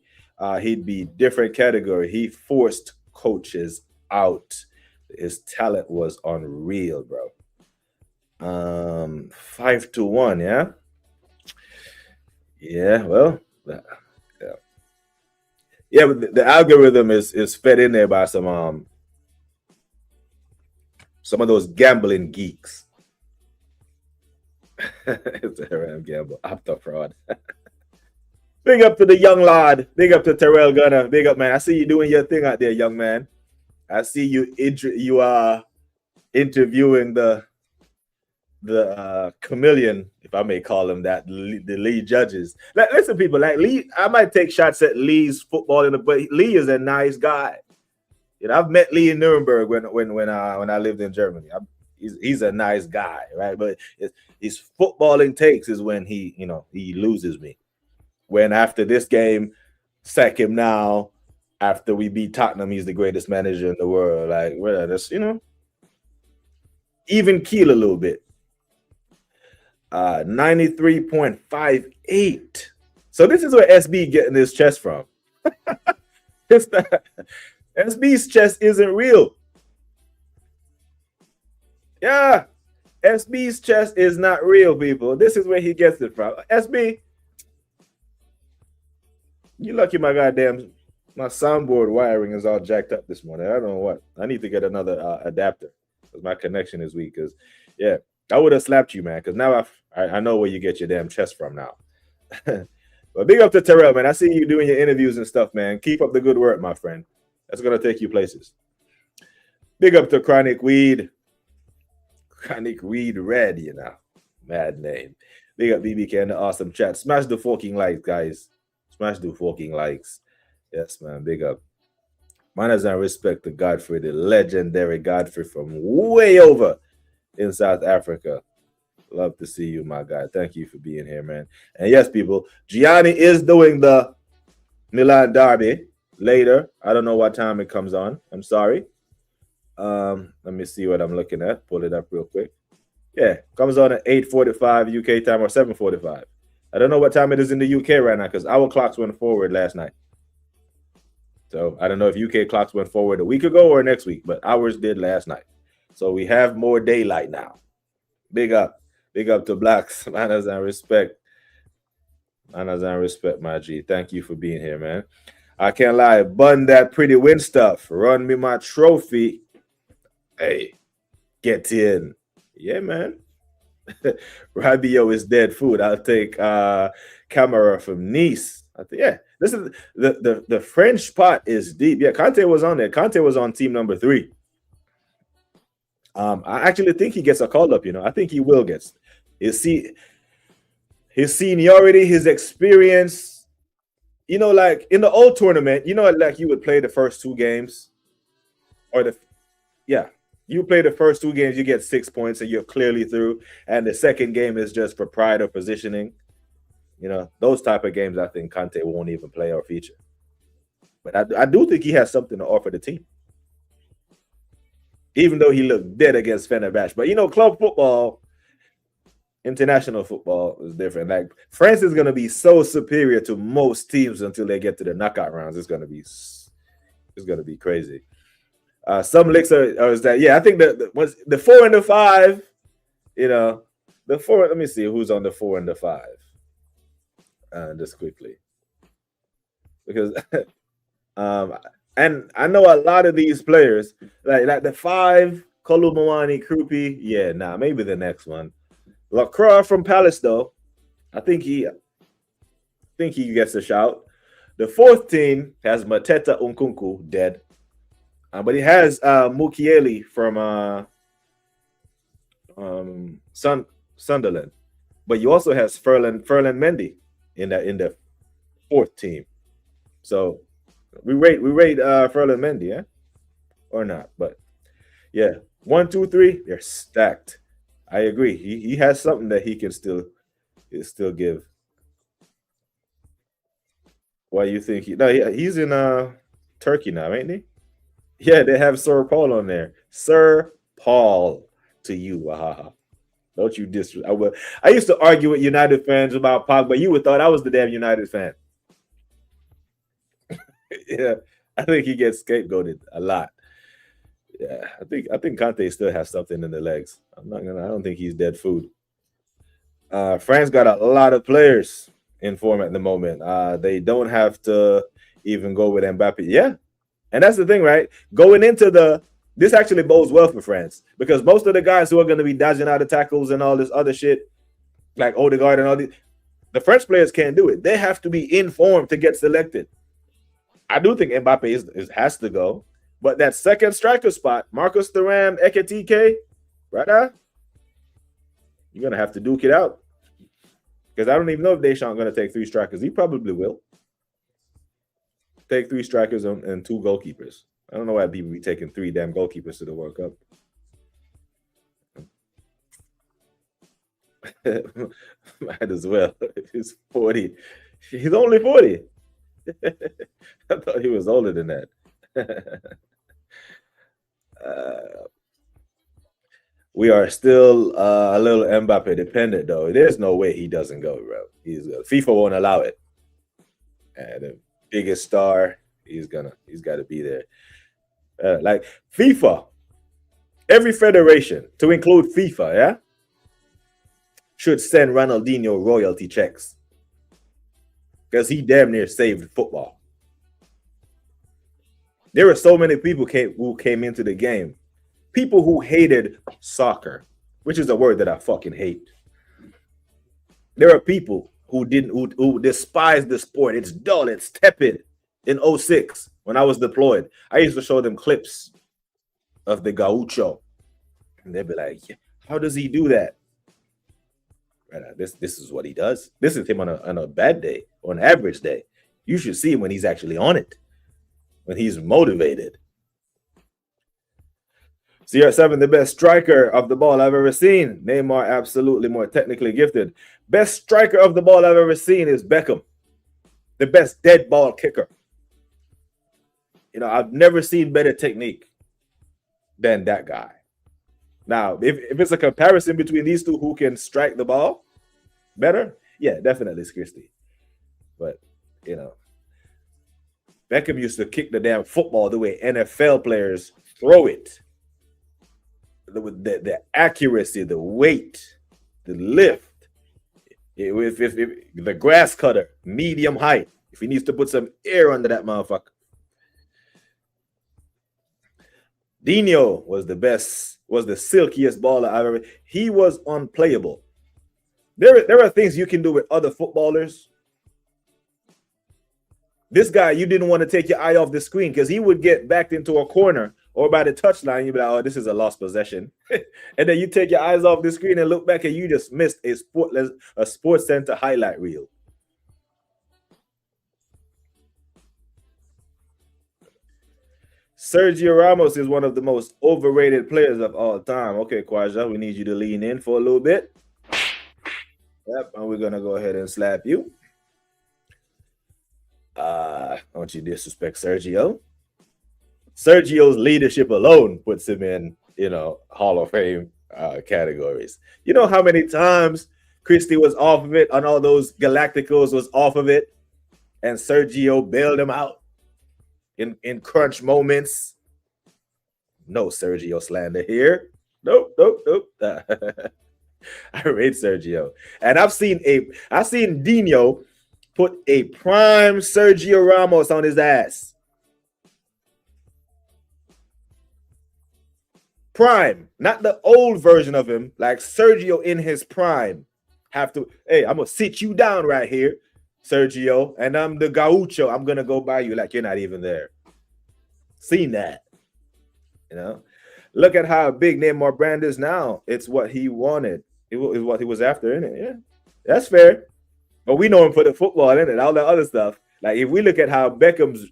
he'd be different category. He forced coaches out. His talent was unreal, bro. 5-1, yeah? Yeah, well, yeah, but the algorithm is fed in there by some of those gambling geeks. It's a haram gamble. Opta fraud. Big up to the young lad. Big up to Terrell Gunner. Big up, man. I see you doing your thing out there, young man. I see you are interviewing the chameleon, if I may call him that, the Lee judges. Listen, people, like Lee, I might take shots at Lee's football, but Lee is a nice guy. I've met Lee in Nuremberg when I lived in Germany. He's a nice guy, right? But his footballing takes is when he loses me. When after this game, sack him now. After we beat Tottenham, he's the greatest manager in the world. Like, well, that's even keel a little bit. 93.58. So this is where SB getting his chest from. SB's chest isn't real. Yeah, SB's chest is not real, people. This is where he gets it from. SB, you lucky my soundboard wiring is all jacked up this morning. I don't know what. I need to get another adapter because my connection is weak. Because, yeah, I would have slapped you, man, because now I know where you get your damn chest from now. But big up to Terrell, man. I see you doing your interviews and stuff, man. Keep up the good work, my friend. That's going to take you places. Big up to Chronic Weed. Chronic Weed Red, Mad name. Big up BBK and the awesome chat. Smash the fucking likes, guys. Smash the fucking likes. Yes, man. Big up. Manners and respect to Godfrey, the legendary Godfrey from way over in South Africa. Love to see you, my guy. Thank you for being here, man. And yes, people, Gianni is doing the Milan Derby later. I don't know what time it comes on. I'm sorry. Let me see what I'm looking at. Pull it up real quick. Yeah, comes on at 8:45 UK time or 7:45. I don't know what time it is in the UK right now because our clocks went forward last night. So I don't know if UK clocks went forward a week ago or next week, but ours did last night. So we have more daylight now. Big up to blacks. Manners and respect. Manners and respect, my G. Thank you for being here, man. I can't lie. Bun that pretty win stuff. Run me my trophy. Hey, get in. Yeah, man. Rabio is dead food. I'll take Camera from Nice. Yeah, this is the French pot is deep. Yeah, Kante was on there. Kante was on team number 3. I actually think he gets a call up. I think he will get. His seniority, his experience. Like in the old tournament, like you would play the first 2 games, you play the first 2 games, you get 6 points, and you're clearly through. And the second game is just for pride or positioning. Those type of games, I think Kante won't even play or feature. But I do think he has something to offer the team. Even though he looked dead against Fenerbahce. But, club football, international football is different. Like, France is going to be so superior to most teams until they get to the knockout rounds. It's going to be crazy. Some licks are that, I think the 4 and the 5, the 4, let me see who's on the 4 and the 5. Just quickly. Because and I know a lot of these players, like the 5, Kolumawani, Krupi, maybe the next one. Lacroix from Palace, though, I think he gets a shout. The 4th team has Mateta Nkunku, dead. But he has Mukiele from Sunderland. But you also has Ferland Mendy in the 4th team. So we rate Ferland Mendy, yeah? Or not. But 1, 2, 3, they're stacked. I agree. He has something that he can still give. Why you think he's in Turkey now, ain't he? Yeah, they have Sir Paul on there. Sir Paul to you. Don't you disrespect. I used to argue with United fans about Pogba. You would thought I was the damn United fan. Yeah, I think he gets scapegoated a lot. Yeah, I think Kante still has something in the legs. I don't think he's dead food. France got a lot of players in form at the moment. They don't have to even go with Mbappe. Yeah. And that's the thing, right? Going into this actually bodes well for France because most of the guys who are going to be dodging out of tackles and all this other shit, like Odegaard and all these, the French players can't do it. They have to be in form to get selected. I do think Mbappe has to go, but that second striker spot, Marcus Thuram, Ekitike, brother, you're going to have to duke it out because I don't even know if Deschamps going to take 3 strikers. He probably will. Take 3 strikers and 2 goalkeepers. I don't know why people be taking 3 damn goalkeepers to the World Cup. Might as well. He's 40. He's only 40. I thought he was older than that. We are still a little Mbappe dependent, though. There's no way he doesn't go, bro. FIFA won't allow it. And the biggest star, he's got to be there. Like FIFA, every federation, to include FIFA, should send Ronaldinho royalty checks because he damn near saved football. There were so many people who came into the game, people who hated soccer, which is a word that I fucking hate. There are people who despise the sport. It's dull. It's tepid. In 2006, when I was deployed, I used to show them clips of the gaucho. And they'd be like, how does he do that? Right, this is what he does. This is him on a bad day, or an average day. You should see him when he's actually on it, when he's motivated. CR7, the best striker of the ball I've ever seen. Neymar, absolutely more technically gifted. Best striker of the ball I've ever seen is Beckham. The best dead ball kicker. I've never seen better technique than that guy. Now, if it's a comparison between these two who can strike the ball better, yeah, definitely it's Christie. But, Beckham used to kick the damn football the way NFL players throw it. The accuracy, the weight, the lift. If the grass cutter, medium height, if he needs to put some air under that motherfucker. Dino was the best, was the silkiest baller I've ever. He was unplayable. There are things you can do with other footballers. This guy, you didn't want to take your eye off the screen because he would get backed into a corner or by the touchline. You'd be like, oh, this is a lost possession. And then you take your eyes off the screen and look back and you just missed a Sports Center highlight reel. Sergio Ramos is one of the most overrated players of all time. Okay, Kwaja, we need you to lean in for a little bit. Yep, and we're going to go ahead and slap you. Don't you disrespect Sergio. Sergio's leadership alone puts him in, Hall of Fame categories. You know how many times Christie was off of it on all those Galacticos was off of it, and Sergio bailed him out in crunch moments. No Sergio slander here. Nope. I rate Sergio, and I've seen Dino put a prime Sergio Ramos on his ass. Prime, not the old version of him, like Sergio in his prime. I'm gonna sit you down right here, Sergio, and I'm the gaucho. I'm gonna go by you like you're not even there. Seen that, Look at how big Neymar brand is now. It's what he wanted. It was what he was after, isn't it? Yeah, that's fair. But we know him for the football, isn't it? All that other stuff. Like if we look at how Beckham's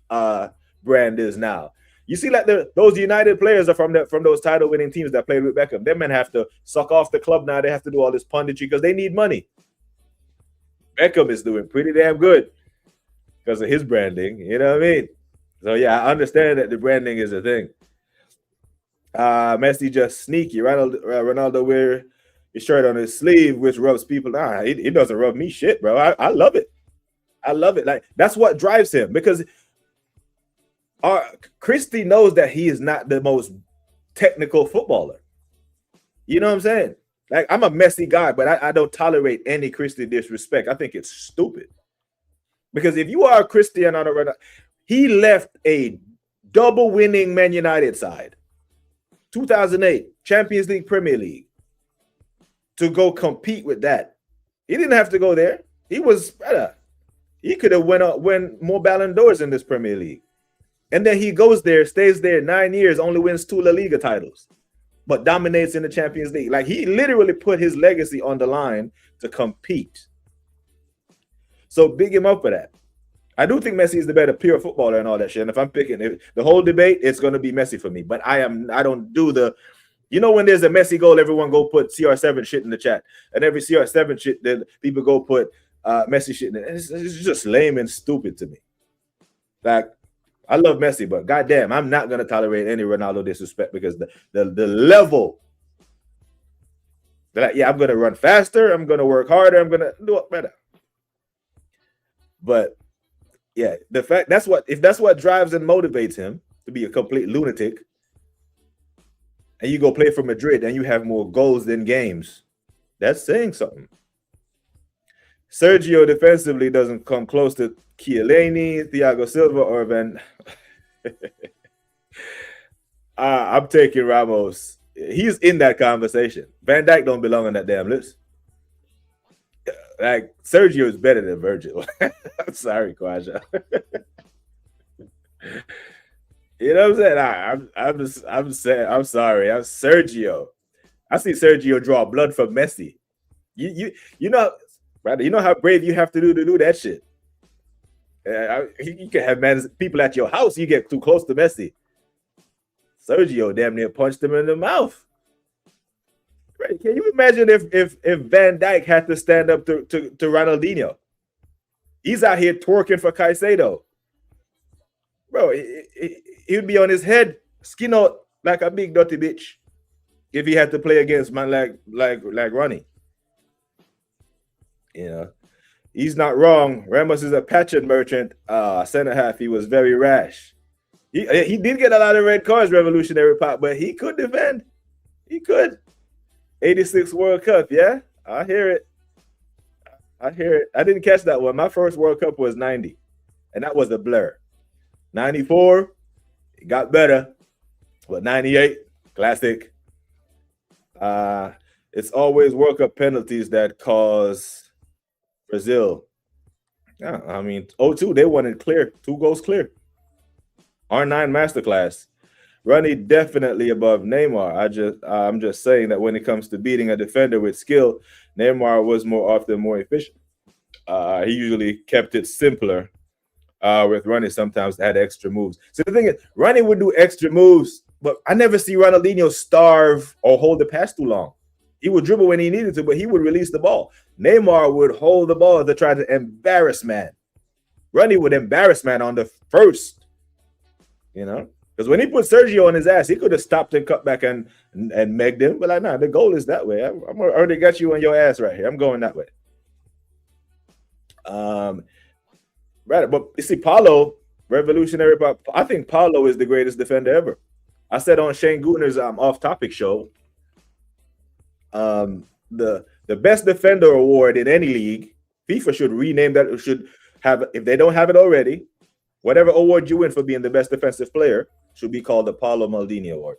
brand is now, you see, like those United players are from those title-winning teams that played with Beckham. Them men have to suck off the club now. They have to do all this punditry because they need money. Beckham is doing pretty damn good because of his branding. You know what I mean? So yeah, I understand that the branding is a thing. Messi just sneaky. Ronaldo wear his shirt on his sleeve, which rubs people. Nah, it doesn't rub me shit, bro. I love it. I love it. Like that's what drives him because Christie knows that he is not the most technical footballer. You know what I'm saying? Like I'm a Messi guy, but I don't tolerate any Christie disrespect. I think it's stupid. Because if you are a Cristiano Ronaldo, he left a double-winning Man United side, 2008 Champions League, Premier League, to go compete with that. He didn't have to go there. He was better. He could have won more Ballon d'Ors in this Premier League. And then he goes there, stays there 9 years, only wins 2 La Liga titles, but dominates in the Champions League. Like he literally put his legacy on the line to compete. So big him up for that. I do think Messi is the better pure footballer and all that shit. And if I'm picking the whole debate, it's going to be Messi for me. But I don't do when there's a Messi goal, everyone go put CR7 shit in the chat. And every CR7 shit, then people go put Messi shit in it. It's just lame and stupid to me. Like, I love Messi, but goddamn, I'm not going to tolerate any Ronaldo disrespect because the level. Like, yeah, I'm going to run faster. I'm going to work harder. I'm going to do it better. But yeah, if that's what drives and motivates him to be a complete lunatic, and you go play for Madrid and you have more goals than games, that's saying something. Sergio defensively doesn't come close to Chiellini, Thiago Silva, or Van. I'm taking Ramos. He's in that conversation. Van Dijk don't belong on that damn list. Like Sergio is better than Virgil. I'm sorry, Kwaja. You know what I'm saying? I'm sorry. I'm Sergio. I see Sergio draw blood from Messi. You know, brother, you know how brave you have to do that shit. You can have people at your house. You get too close to Messi. Sergio damn near punched him in the mouth. Right? Can you imagine if Van Dijk had to stand up to Ronaldinho? He's out here twerking for Caicedo. Bro, he would be on his head, skin out like a big dirty bitch if he had to play against man like Ronnie. You know, he's not wrong. Ramos is a patron merchant. Center half, he was very rash. He did get a lot of red cards, revolutionary pop, but he could defend. He could. 86 World Cup, yeah? I hear it. I didn't catch that one. My first World Cup was 90, and that was a blur. 94, it got better, but 98, classic. It's always World Cup penalties that cause Brazil. Yeah, I mean, 02, they won it clear. 2 goals clear. R9 masterclass. Ronnie definitely above Neymar. I'm just saying that when it comes to beating a defender with skill, Neymar was more often more efficient. He usually kept it simpler. With Ronnie, sometimes had extra moves. So the thing is, Ronnie would do extra moves, but I never see Ronaldinho starve or hold the pass too long. He would dribble when he needed to, but he would release the ball. Neymar would hold the ball to try to embarrass man. Ronnie would embarrass man on the first, you know, because when he put Sergio on his ass, he could have stopped and cut back and megged him. But like, nah, the goal is that way. I'm already got you on your ass right here. I'm going that way. Right, but you see, Paulo, revolutionary. I think Paulo is the greatest defender ever. I said on Shane Gooner's off-topic show, the best defender award in any league, FIFA should rename that. Should have, if they don't have it already, whatever award you win for being the best defensive player should be called the Paulo Maldini Award.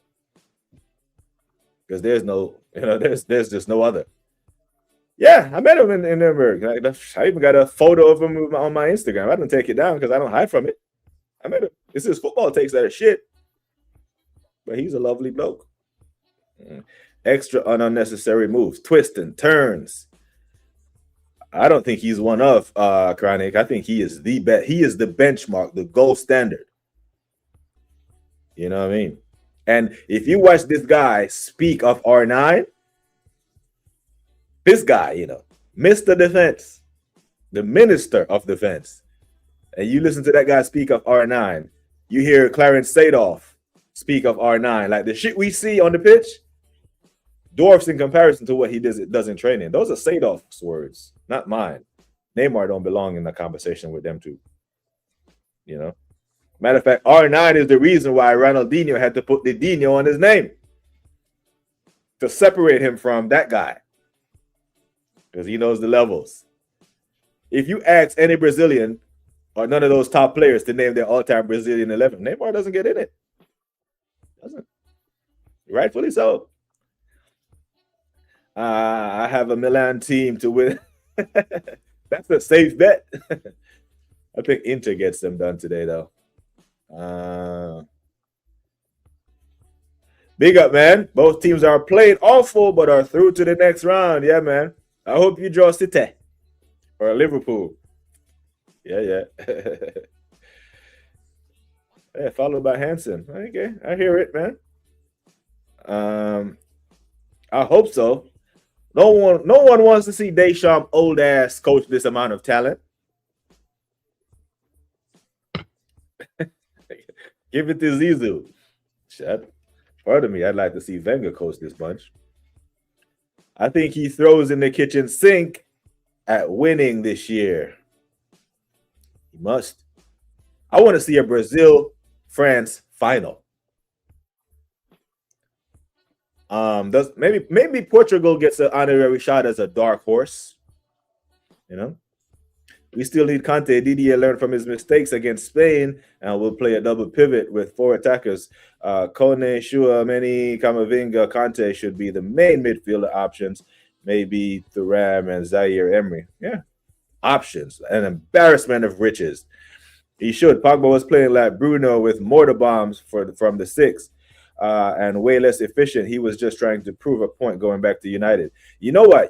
Because there's no, there's just no other. Yeah, I met him in Nuremberg. I even got a photo of him on my Instagram. I didn't take it down because I don't hide from it. I met him. This is football takes that shit. But he's a lovely bloke. Extra unnecessary moves, twisting, turns. I don't think he's one of Chronic. I think he is the best. He is the benchmark, the gold standard. You know what I mean? And if you watch this guy speak of R9, this guy, Mr. Defense, the Minister of Defense, and you listen to that guy speak of R9, you hear Clarence Seedorf speak of R9. Like the shit we see on the pitch, dwarfs in comparison to what he does in training. Those are Seedorf's words, not mine. Neymar don't belong in the conversation with them two. Matter of fact, R9 is the reason why Ronaldinho had to put the Dino on his name to separate him from that guy. Because he knows the levels. If you ask any Brazilian or none of those top players to name their all-time Brazilian 11, Neymar doesn't get in it. Doesn't. Rightfully so. I have a Milan team to win. That's a safe bet. I think Inter gets them done today, though. Big up, man. Both teams are played awful, but are through to the next round. Yeah, man. I hope you draw City or Liverpool. Yeah. Yeah, followed by Hansen. Okay, I hear it, man. I hope so. No one wants to see Deschamps' old ass coach this amount of talent. Give it to Zizou. Shut. Pardon me. I'd like to see Wenger coach this bunch. I think he throws in the kitchen sink at winning this year. He must. I want to see a Brazil-France final. Maybe Portugal gets an honorary shot as a dark horse. We still need Kante. Didier learned from his mistakes against Spain, and we'll play a double pivot with 4 attackers. Kone, Tchouaméni, Camavinga, Kante should be the main midfielder options. Maybe Thuram and Zaire Emery. Yeah, options. An embarrassment of riches. He should. Pogba was playing like Bruno with mortar bombs from the 6. And way less efficient. He was just trying to prove a point going back to United. You know what?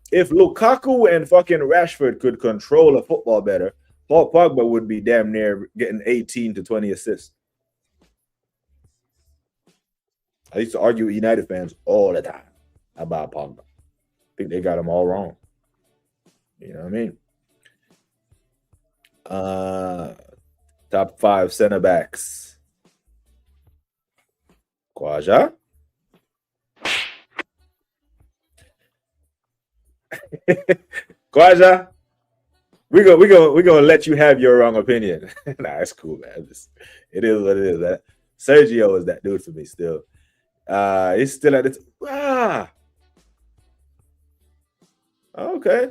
If Lukaku and fucking Rashford could control a football better, Paul Pogba would be damn near getting 18 to 20 assists. I used to argue with United fans all the time about Pogba. I think they got him all wrong. You know what I mean? Top 5 center backs. Kwaja. Kwaja, we're gonna let you have your wrong opinion. Nah, it's cool, man. It is what it is. Sergio is that dude for me still. He's still at it. Okay.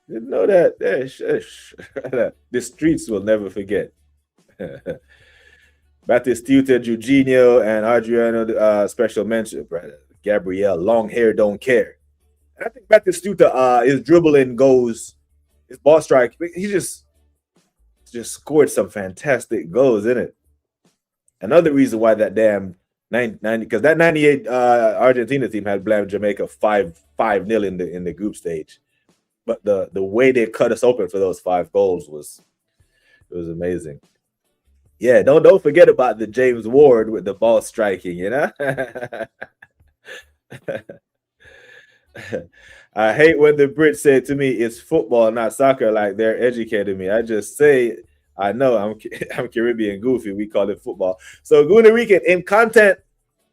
Didn't know that. The streets will never forget. Batistuta, Jorginho, and Adriano, special mention. Gabriel, long hair, don't care. And I think Batistuta, his dribbling goes, his ball strike, he just scored some fantastic goals, isn't it? Another reason why that damn 90, because that 98 Argentina team had blamed Jamaica 5-0 in the group stage. But the way they cut us open for those 5 goals was amazing. Yeah, don't forget about the James Ward with the ball striking, I hate when the Brits say to me, it's football, not soccer, like they're educating me. I just say, I know I'm Caribbean goofy. We call it football. So Gooner Weekend in content,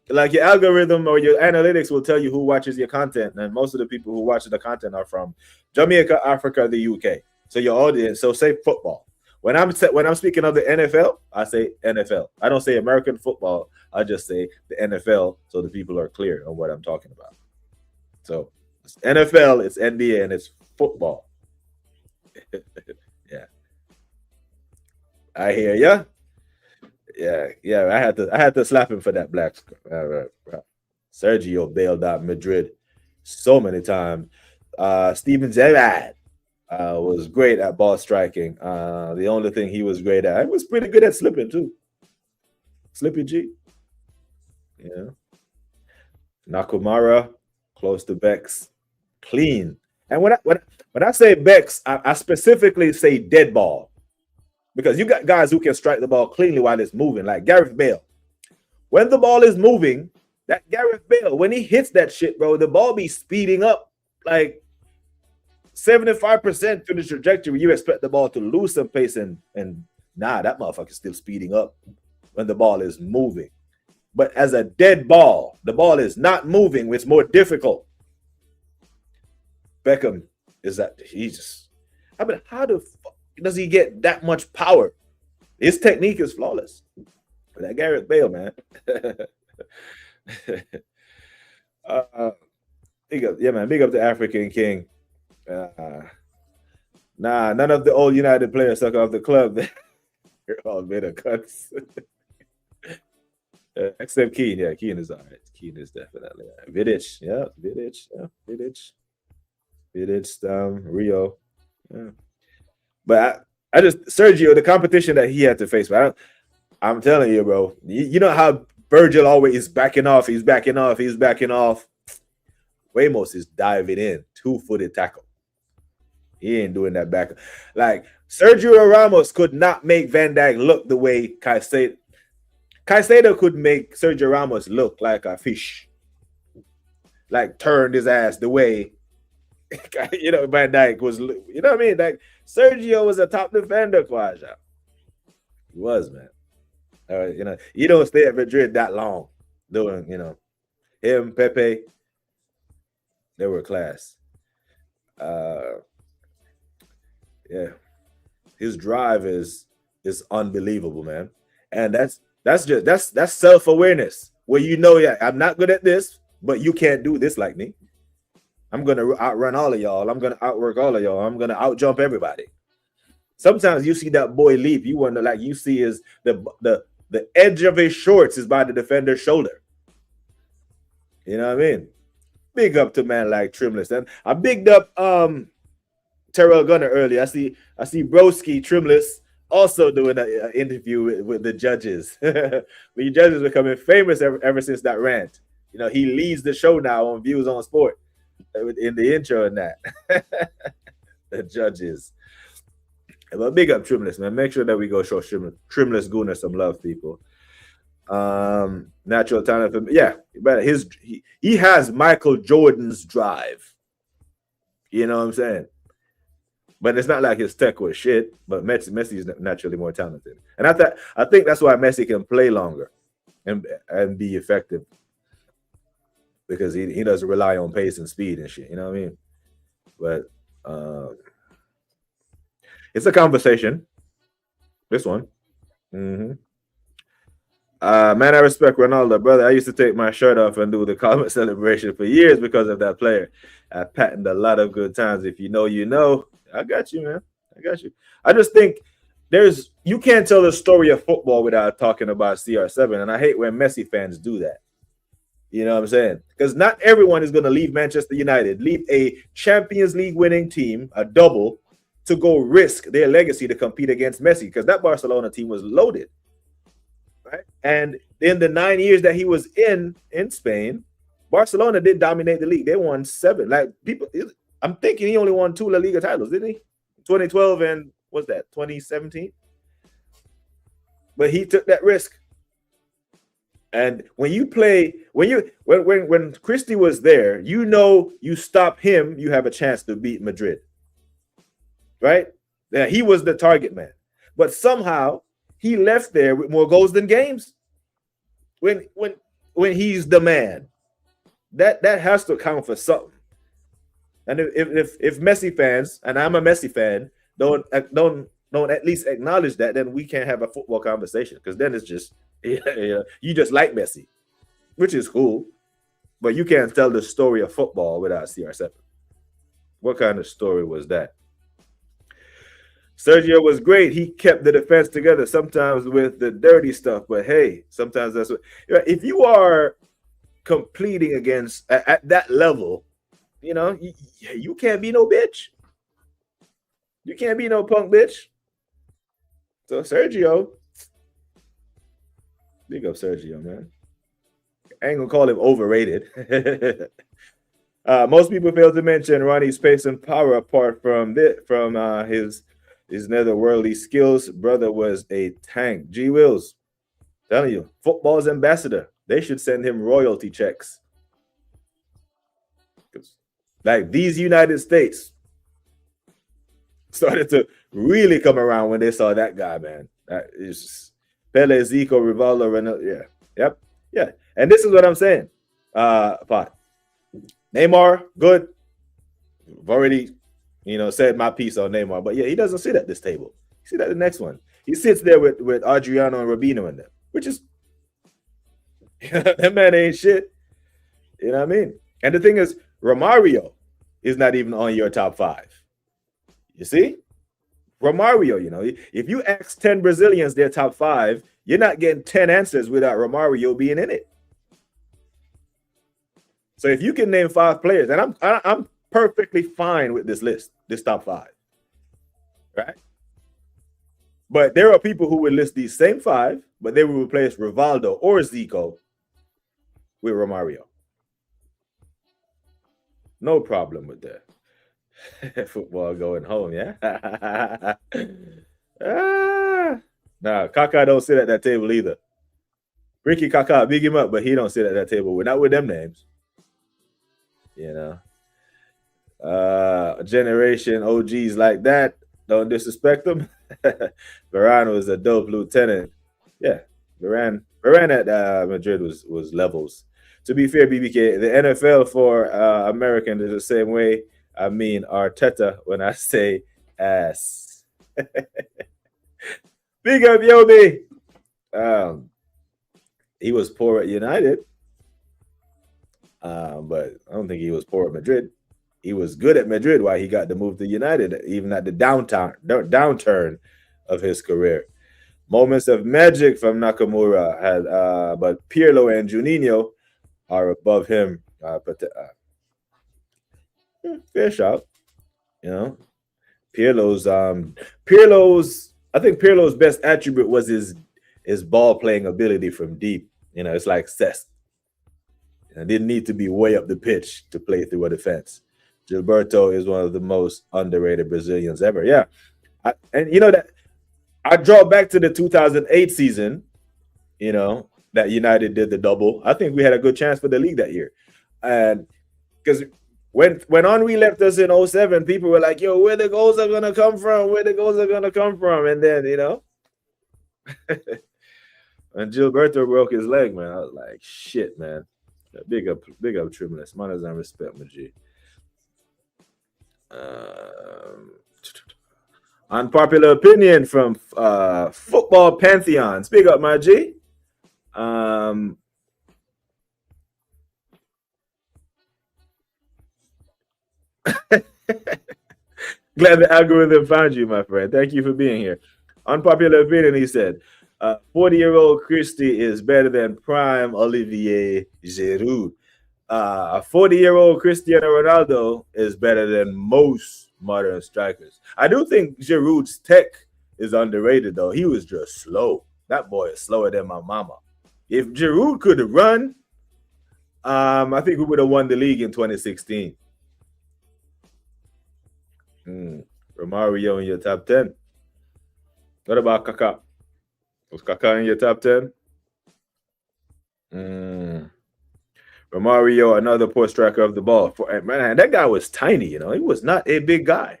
like your algorithm or your analytics will tell you who watches your content. And most of the people who watch the content are from Jamaica, Africa, the UK. So your audience, so say football. When I'm speaking of the NFL, I say NFL. I don't say American football. I just say the NFL so the people are clear on what I'm talking about. So it's NFL, it's NBA, and it's football. Yeah, I hear ya. Yeah. I had to slap him for that black. Sergio bailed out Madrid so many times. Steven Gerrard was great at ball striking. The only thing he was great at, he was pretty good at slipping too. Slippy G. Yeah. Nakamura, close to Bex, clean. And when I say Bex, I specifically say dead ball. Because you got guys who can strike the ball cleanly while it's moving, like Gareth Bale. When the ball is moving, that Gareth Bale, when he hits that shit, bro, the ball be speeding up like 75% through the trajectory. You expect the ball to lose some pace, and nah, that motherfucker's still speeding up when the ball is moving. But as a dead ball, the ball is not moving, it's more difficult. Beckham is that Jesus. I mean, how the fuck does he get that much power? His technique is flawless. But that Gareth Bale, man. Big up, yeah, man. Big up the African King. Nah, none of the old United players took off the club. They're all made of cuts. Except Keane. Yeah, Keane is all right. Keane is definitely all right. Vidic. Yeah, Vidic. Yeah, Vidic, Rio. Yeah. But I just Sergio, the competition that he had to face. But I'm telling you, bro. You know how Virgil always is backing off. He's backing off. Ramos is diving in, 2-footed tackle. He ain't doing that back. Like Sergio Ramos could not make Van Dijk look the way Caicedo could make Sergio Ramos look like a fish. Like turned his ass the way Van Dijk was, you know what I mean? Like Sergio was a top defender, Kwaja. He was, man. You don't stay at Madrid that long doing, him, Pepe, they were class. Yeah. His drive is unbelievable, man. And that's self-awareness where I'm not good at this, but you can't do this like me. I'm going to outrun all of y'all. I'm going to outwork all of y'all. I'm going to outjump everybody. Sometimes you see that boy leap. You wonder, like, you see is the edge of his shorts is by the defender's shoulder. You know what I mean? Big up to man like Trimless. And I bigged up Terrell Gunner earlier. I see Broski Trimless also doing an interview with the judges. The judges becoming famous ever since that rant. He leads the show now on Views on Sport. In the intro and that. The judges. But big up Trimless, man. Make sure that we go show Trimless Gooner some love, people. Natural talent. Yeah, but he has Michael Jordan's drive. You know what I'm saying? But it's not like his tech was shit. But Messi is naturally more talented, and I think that's why Messi can play longer and be effective. Because he doesn't rely on pace and speed and shit, you know what I mean? But it's a conversation. This one. Man, I respect Ronaldo, brother. I used to take my shirt off and do the comment celebration for years because of that player. I patented a lot of good times. If you know, you know. I got you, man. I got you. I just think you can't tell the story of football without talking about CR7, and I hate when Messi fans do that. You know what I'm saying? Because not everyone is going to leave Manchester United, leave a Champions League winning team, a double, to go risk their legacy to compete against Messi, because that Barcelona team was loaded. Right? And in the 9 years that he was in Spain, Barcelona did dominate the league. They won 7. Like I'm thinking he only won 2 La Liga titles, didn't he? 2012 and what's that? 2017. But he took that risk. And when you play, when Christie was there, you stop him, you have a chance to beat Madrid, right? Yeah, he was the target man, but somehow he left there with more goals than games. When he's the man, that has to count for something. And if Messi fans, and I'm a Messi fan, don't at least acknowledge that, then we can't have a football conversation, because then it's just you just like Messi, which is cool, but you can't tell the story of football without CR7. What kind of story was that? Sergio was great. He kept the defense together, sometimes with the dirty stuff, but hey, sometimes that's what. If you are completing against at that level, you can't be no bitch. You can't be no punk bitch. So Sergio, big up Sergio, man. I ain't gonna call him overrated. Most people fail to mention Ronnie's pace and power. Apart from his netherworldly skills, brother was a tank. G Wills, telling you, football's ambassador. They should send him royalty checks. Like, these United States started to really come around when they saw that guy, man. That is Pele, Zico, Rivaldo, Ronaldo. Yeah. Yep. Yeah. And this is what I'm saying. Pot. Neymar, good. I've already, said my piece on Neymar. But yeah, he doesn't sit at this table. You see that the next one. He sits there with Adriano and Rubino in them, which is that man ain't shit. You know what I mean? And the thing is, Roario is not even on your top 5. You see? Roario, if you ask 10 Brazilians their top 5, you're not getting 10 answers without Roario being in it. So if you can name 5 players, and I'm perfectly fine with this list, this top 5, right? But there are people who would list these same 5, but they would replace Rivaldo or Zico with Roario. No problem with that. Football going home, yeah? Nah, Kaka don't sit at that table either. Ricky Kaka, big him up, but he don't sit at that table. We're not with them names. Generation OGs like that, don't disrespect them. Varane was a dope lieutenant. Yeah, Varane at Madrid was levels. To be fair, BBK, the NFL for American is the same way. I mean Arteta when I say ass. Big up, Yobi. He was poor at United, but I don't think he was poor at Madrid. He was good at Madrid while he got to move to United, even at the downturn of his career. Moments of magic from Nakamura had, but Pirlo and Juninho are above him. Fair shout. Pirlo's. I think Pirlo's best attribute was his ball playing ability from deep. It's like Cesc. Didn't need to be way up the pitch to play through a defense. Gilberto is one of the most underrated Brazilians ever. Yeah, that I draw back to the 2008 season. That United did the double. I think we had a good chance for the league that year, and because when Henry left us in 2007, people were like, "Yo, where the goals are gonna come from? Where the goals are gonna come from?" And then and Gilberto broke his leg, man. I was like, "Shit, man." Big up, Tremulous. Manners and respect, my G. Unpopular opinion from Football Pantheon. Speak up, my G. Glad the algorithm found you, my friend. Thank you for being here. Unpopular opinion, he said. 40-year-old Christie is better than prime Olivier Giroud. A 40-year-old Cristiano Ronaldo is better than most modern strikers. I do think Giroud's tech is underrated, though. He was just slow. That boy is slower than my mama. If Giroud could run, I think we would have won the league in 2016. Roario in your top 10. What about Kaka? Was Kaka in your top 10? Roario, another poor striker of the ball. Man, that guy was tiny, He was not a big guy.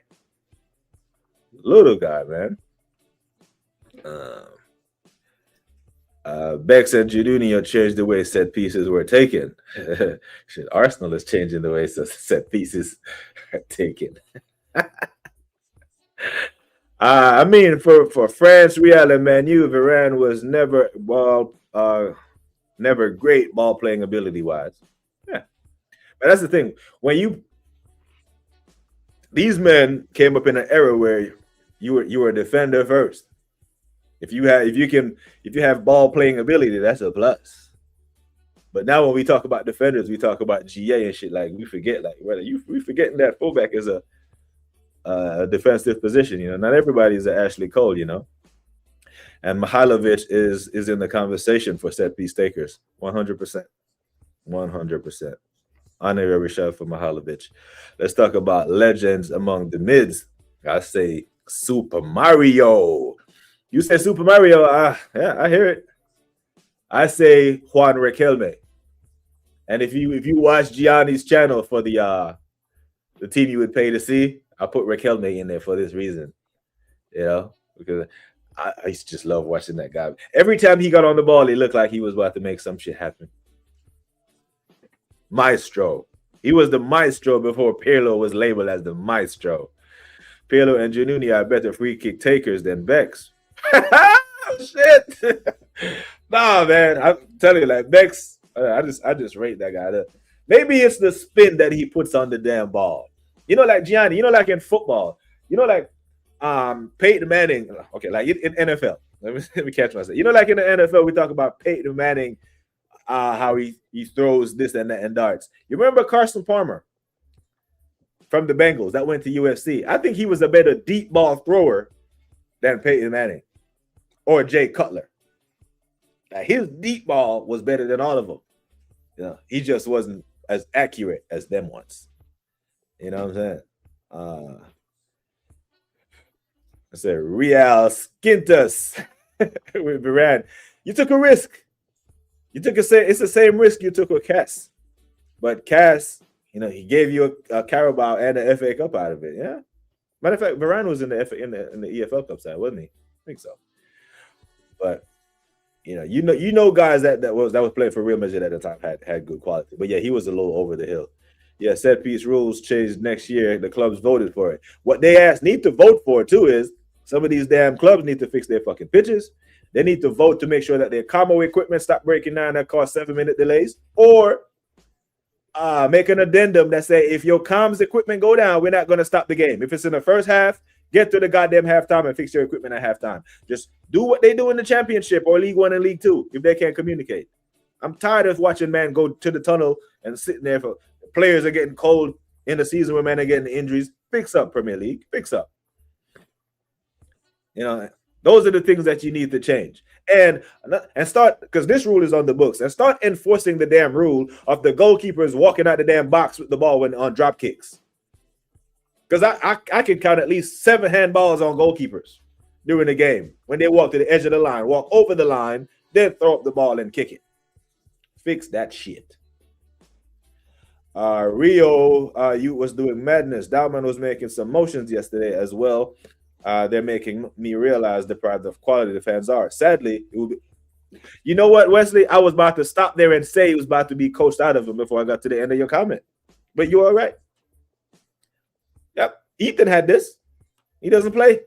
Little guy, man. Bex and Jadunio changed the way set pieces were taken. Shit, Arsenal is changing the way set pieces are taken. I mean, for France, Real, and Man U, Varane was never great ball playing ability wise. Yeah, but that's the thing. These men came up in an era where you were a defender first. If you have ball playing ability, that's a plus. But now when we talk about defenders, we talk about GA and shit. Like we forget, we forgetting that fullback is a defensive position. Not everybody is an Ashley Cole, And Mihailovic is in the conversation for set piece takers, 100%, 100%. Honorary shout for Mihailovic. Let's talk about legends among the mids. I say Super Mario. You say Super Mario, yeah, I hear it. I say Juan Raquelme. And if you watch Gianni's channel for the team you would pay to see, I put Raquelme in there for this reason. Because I used to just love watching that guy. Every time he got on the ball, he looked like he was about to make some shit happen. Maestro. He was the maestro before Pirlo was labeled as the maestro. Pirlo and Januni are better free kick takers than Bex. Shit. Nah, man. I'm telling you, like Bex, I just rate that guy. Maybe it's the spin that he puts on the damn ball. Like Gianni, like in football, like Peyton Manning. Okay, like in NFL. Let me catch myself. Like in the NFL, we talk about Peyton Manning, how he throws this and that and darts. You remember Carson Palmer from the Bengals that went to UFC? I think he was a better deep ball thrower than Peyton Manning or Jay Cutler. Now, his deep ball was better than all of them. He just wasn't as accurate as them once. You know what I'm saying? I said Real Skintus with Varane. You took a risk. It's the same risk you took with Cass. But Cass, he gave you a Carabao and an FA Cup out of it. Yeah. Matter of fact, Varane was in the EFL Cup side, wasn't he? I think so. But guys that was playing for Real Madrid at the time had good quality. But yeah, he was a little over the hill. Yeah, set piece rules changed next year. The clubs voted for it. What they need to vote for too is some of these damn clubs need to fix their fucking pitches. They need to vote to make sure that their combo equipment stop breaking down that cause 7-minute delays, or make an addendum that say if your comms equipment go down, we're not going to stop the game. If it's in the first half, get to the goddamn halftime and fix your equipment at halftime. Just do what they do in the championship or League One and League Two if they can't communicate. I'm tired of watching man go to the tunnel and sitting there for players are getting cold in the season where men are getting injuries. Fix up, Premier League. Fix up. Those are the things that you need to change. And start, because this rule is on the books, and start enforcing the damn rule of the goalkeepers walking out the damn box with the ball when on drop kicks. Because I can count at least 7 handballs on goalkeepers during the game when they walk to the edge of the line, walk over the line, then throw up the ball and kick it. Fix that shit. Rio, you was doing madness. Dowman was making some motions yesterday as well. They're making me realize the pride of quality the fans are. Sadly, it will be. You know what, Wesley? I was about to stop there and say he was about to be coached out of him before I got to the end of your comment. But you're all right. Yep. Ethan had this. He doesn't play.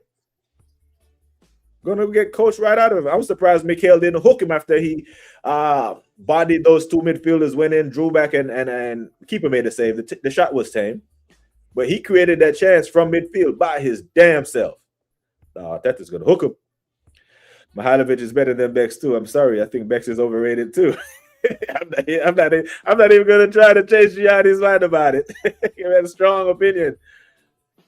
Going to get coached right out of him. I was surprised Mikhail didn't hook him after he bodied those 2 midfielders, went in, drew back, and keeper made a save. The shot was tame. But he created that chance from midfield by his damn self. That is going to hook him. Mihailovic is better than Bex too. I'm sorry. I think Bex is overrated too. I'm not even going to try to change Gianni's mind about it. He had a strong opinion.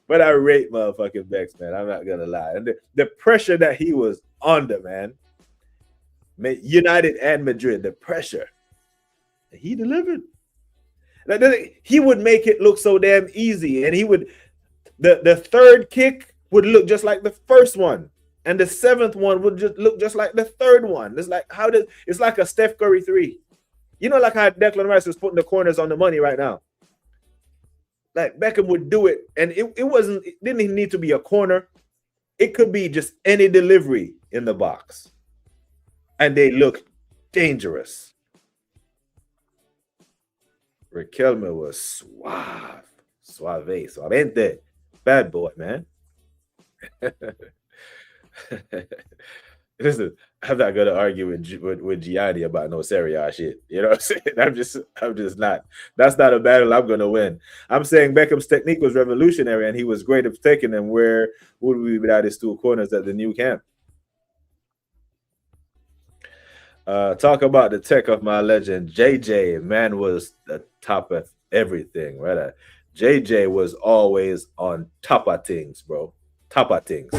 But I rate motherfucking Bex, man. I'm not going to lie. And the pressure that he was under, man. United and Madrid, the pressure. He delivered. He would make it look so damn easy. And he would, the third kick would look just like the first one. And the 7th one would just look just like the 3rd one. It's like it's like a Steph Curry 3. You know, like how Declan Rice is putting the corners on the money right now. Like Beckham would do it, and it didn't even need to be a corner. It could be just any delivery in the box. And they look dangerous. Raquelme was suavente. Bad boy, man. Listen, I'm not gonna argue with Gianni about no Serie A shit. You know what I'm saying? I'm just not. That's not a battle I'm gonna win. I'm saying Beckham's technique was revolutionary, and he was great at taking them. Where would we be without his two corners at the new camp? Talk about the tech of my legend. JJ, man, was the top of everything, right? JJ was always on top of things, bro. Top of things.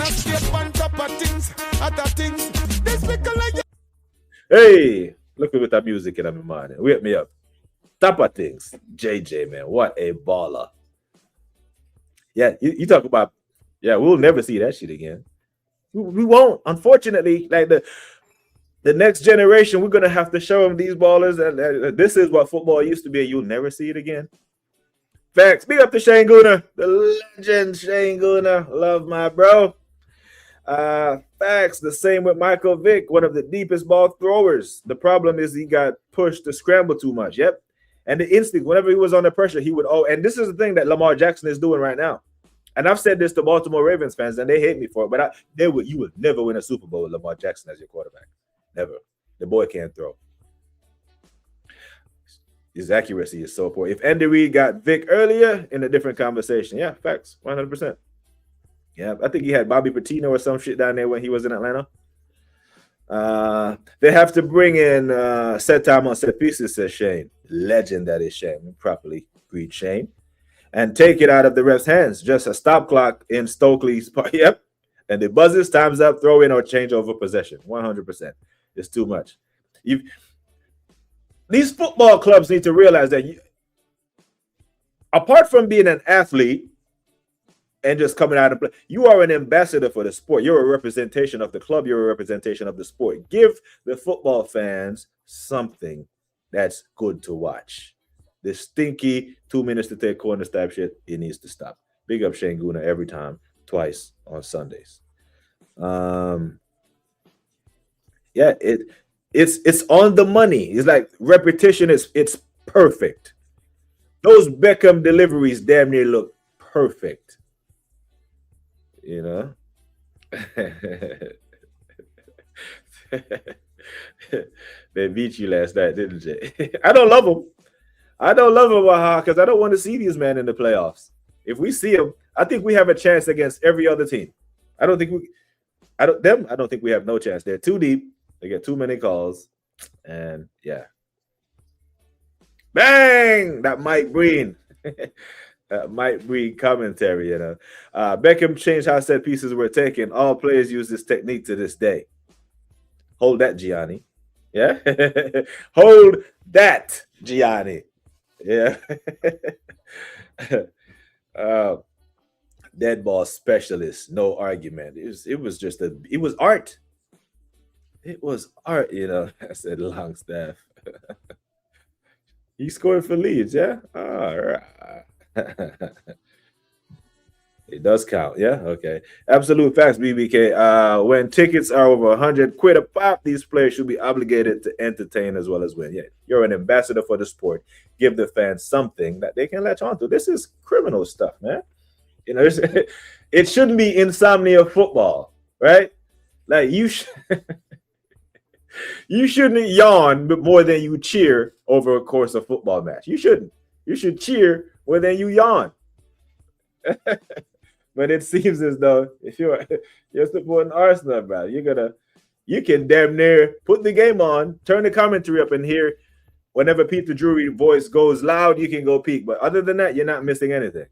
Hey, look at with that music in my mind. Wake me up. Top of things. JJ, man. What a baller. Yeah, you talk about, yeah, we'll never see that shit again. We won't. Unfortunately, like the next generation, we're gonna have to show them these ballers, and this is what football used to be. You'll never see it again. Facts. Big up to Shane Gooner, the legend Shane Gooner. Love my bro. Facts. The same with Michael Vick, one of the deepest ball throwers. The problem is he got pushed to scramble too much. Yep. And the instinct, whenever he was under pressure, he would. Oh, and this is the thing that Lamar Jackson is doing right now. And I've said this to Baltimore Ravens fans, and they hate me for it. But you would never win a Super Bowl with Lamar Jackson as your quarterback. Never. The boy can't throw. His accuracy is so poor. If Andy Reid got Vic earlier in a different conversation, yeah, facts, 100%. Yeah, I think he had Bobby Patino or some shit down there when he was in Atlanta. They have to bring in set time on set pieces, says Shane. Legend that is Shane. Properly agreed, Shane. And take it out of the ref's hands. Just a stop clock in Stokely's part. Yep. And the buzzes, time's up, throw in or change over possession. 100%. It's too much. These football clubs need to realize that apart from being an athlete and just coming out and play, you are an ambassador for the sport. You're a representation of the club. You're a representation of the sport. Give the football fans something that's good to watch. This stinky 2 minutes to take corners type shit, it needs to stop. Big up Shane Gooner every time, twice on Sundays. Yeah, it's on the money. It's like repetition it's perfect. Those Beckham deliveries damn near look perfect. You know? They beat you last night, didn't they? I don't love them. Because I don't want to see these men in the playoffs. If we see them, I think we have a chance against every other team. I don't think we have no chance. They're too deep. They get too many calls. And yeah. Bang! That Mike Breen. Mike Breen commentary, you know. Beckham changed how set pieces were taken. All players use this technique to this day. Hold that, Gianni. Yeah. Hold that, Gianni. Yeah. Dead ball specialist, no argument. It was art. It was art, you know. I said Longstaff. He scored for Leeds, yeah? All right. It does count, yeah? Okay. Absolute facts, BBK. When tickets are over 100 quid a pop, these players should be obligated to entertain as well as win. Yeah, you're an ambassador for the sport. Give the fans something that they can latch on to. This is criminal stuff, man. You know, it shouldn't be insomnia football, right? Like you shouldn't yawn more than you cheer over a course of football match. You shouldn't. You should cheer more than you yawn. But it seems as though if you're supporting Arsenal, bro, you can damn near put the game on, turn the commentary up, and hear whenever Peter Drury's voice goes loud, you can go peek. But other than that, you're not missing anything.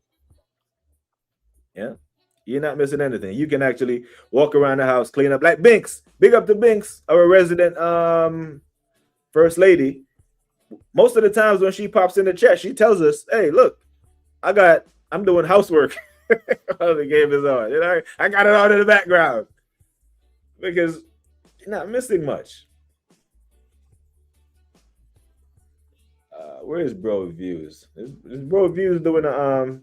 Yeah, you're not missing anything. You can actually walk around the house, clean up like Binks. Big up to Binks, our resident first lady. Most of the times when she pops in the chat, she tells us, "Hey, look, I'm doing housework." While the game is on. You know, I got it on in the background because you're not missing much. Where is Bro Views? Is Bro Views doing a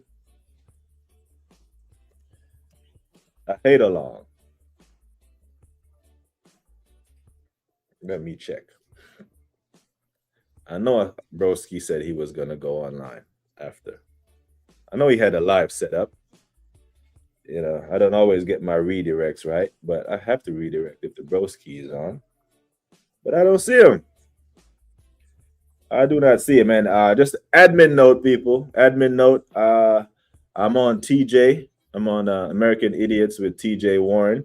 hate along? Let me check. I know Broski said he was gonna go online after. I know he had a live set up. You know, I don't always get my redirects right, but I have to redirect if the Broski is on. But I don't see him. I do not see him, man. Just admin note, people. Admin note. I'm on TJ. I'm on American Idiots with TJ Warren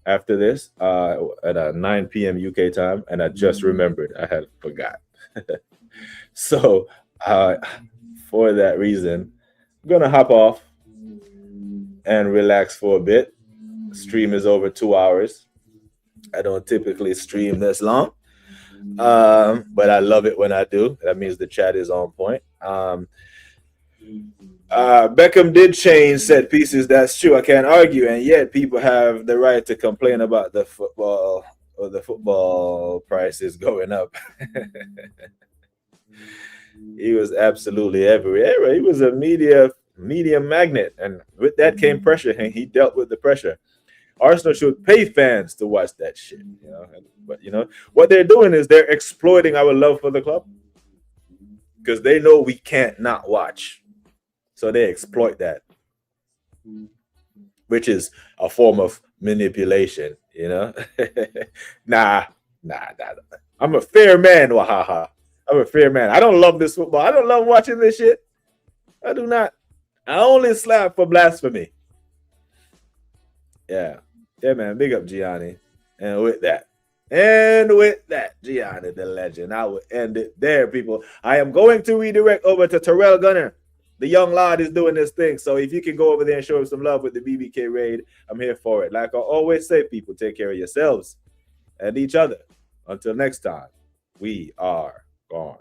after this at 9 p.m. UK time, and I just remembered I had forgot. So for that reason, I'm gonna hop off and relax for a bit. Stream is over 2 hours. I don't typically stream this long, but I love it when I do. That means the chat is on point. Beckham did change set pieces. That's true. I can't argue. And yet people have the right to complain about the football or the football prices going up. He was absolutely everywhere. He was a media magnet. And with that came pressure. And he dealt with the pressure. Arsenal should pay fans to watch that shit. But what they're doing is they're exploiting our love for the club. Because they know we can't not watch. So they exploit that, which is a form of manipulation, Nah. I'm a fair man, wahaha. I'm a fair man. I don't love this football. I don't love watching this shit. I do not. I only slap for blasphemy. Yeah, man. Big up Gianni. And with that, Gianni the legend, I will end it there, people. I am going to redirect over to Terrell Gunner. The young lad is doing this thing. So if you can go over there and show him some love with the BBK raid, I'm here for it. Like I always say, people, take care of yourselves and each other. Until next time, we are gone.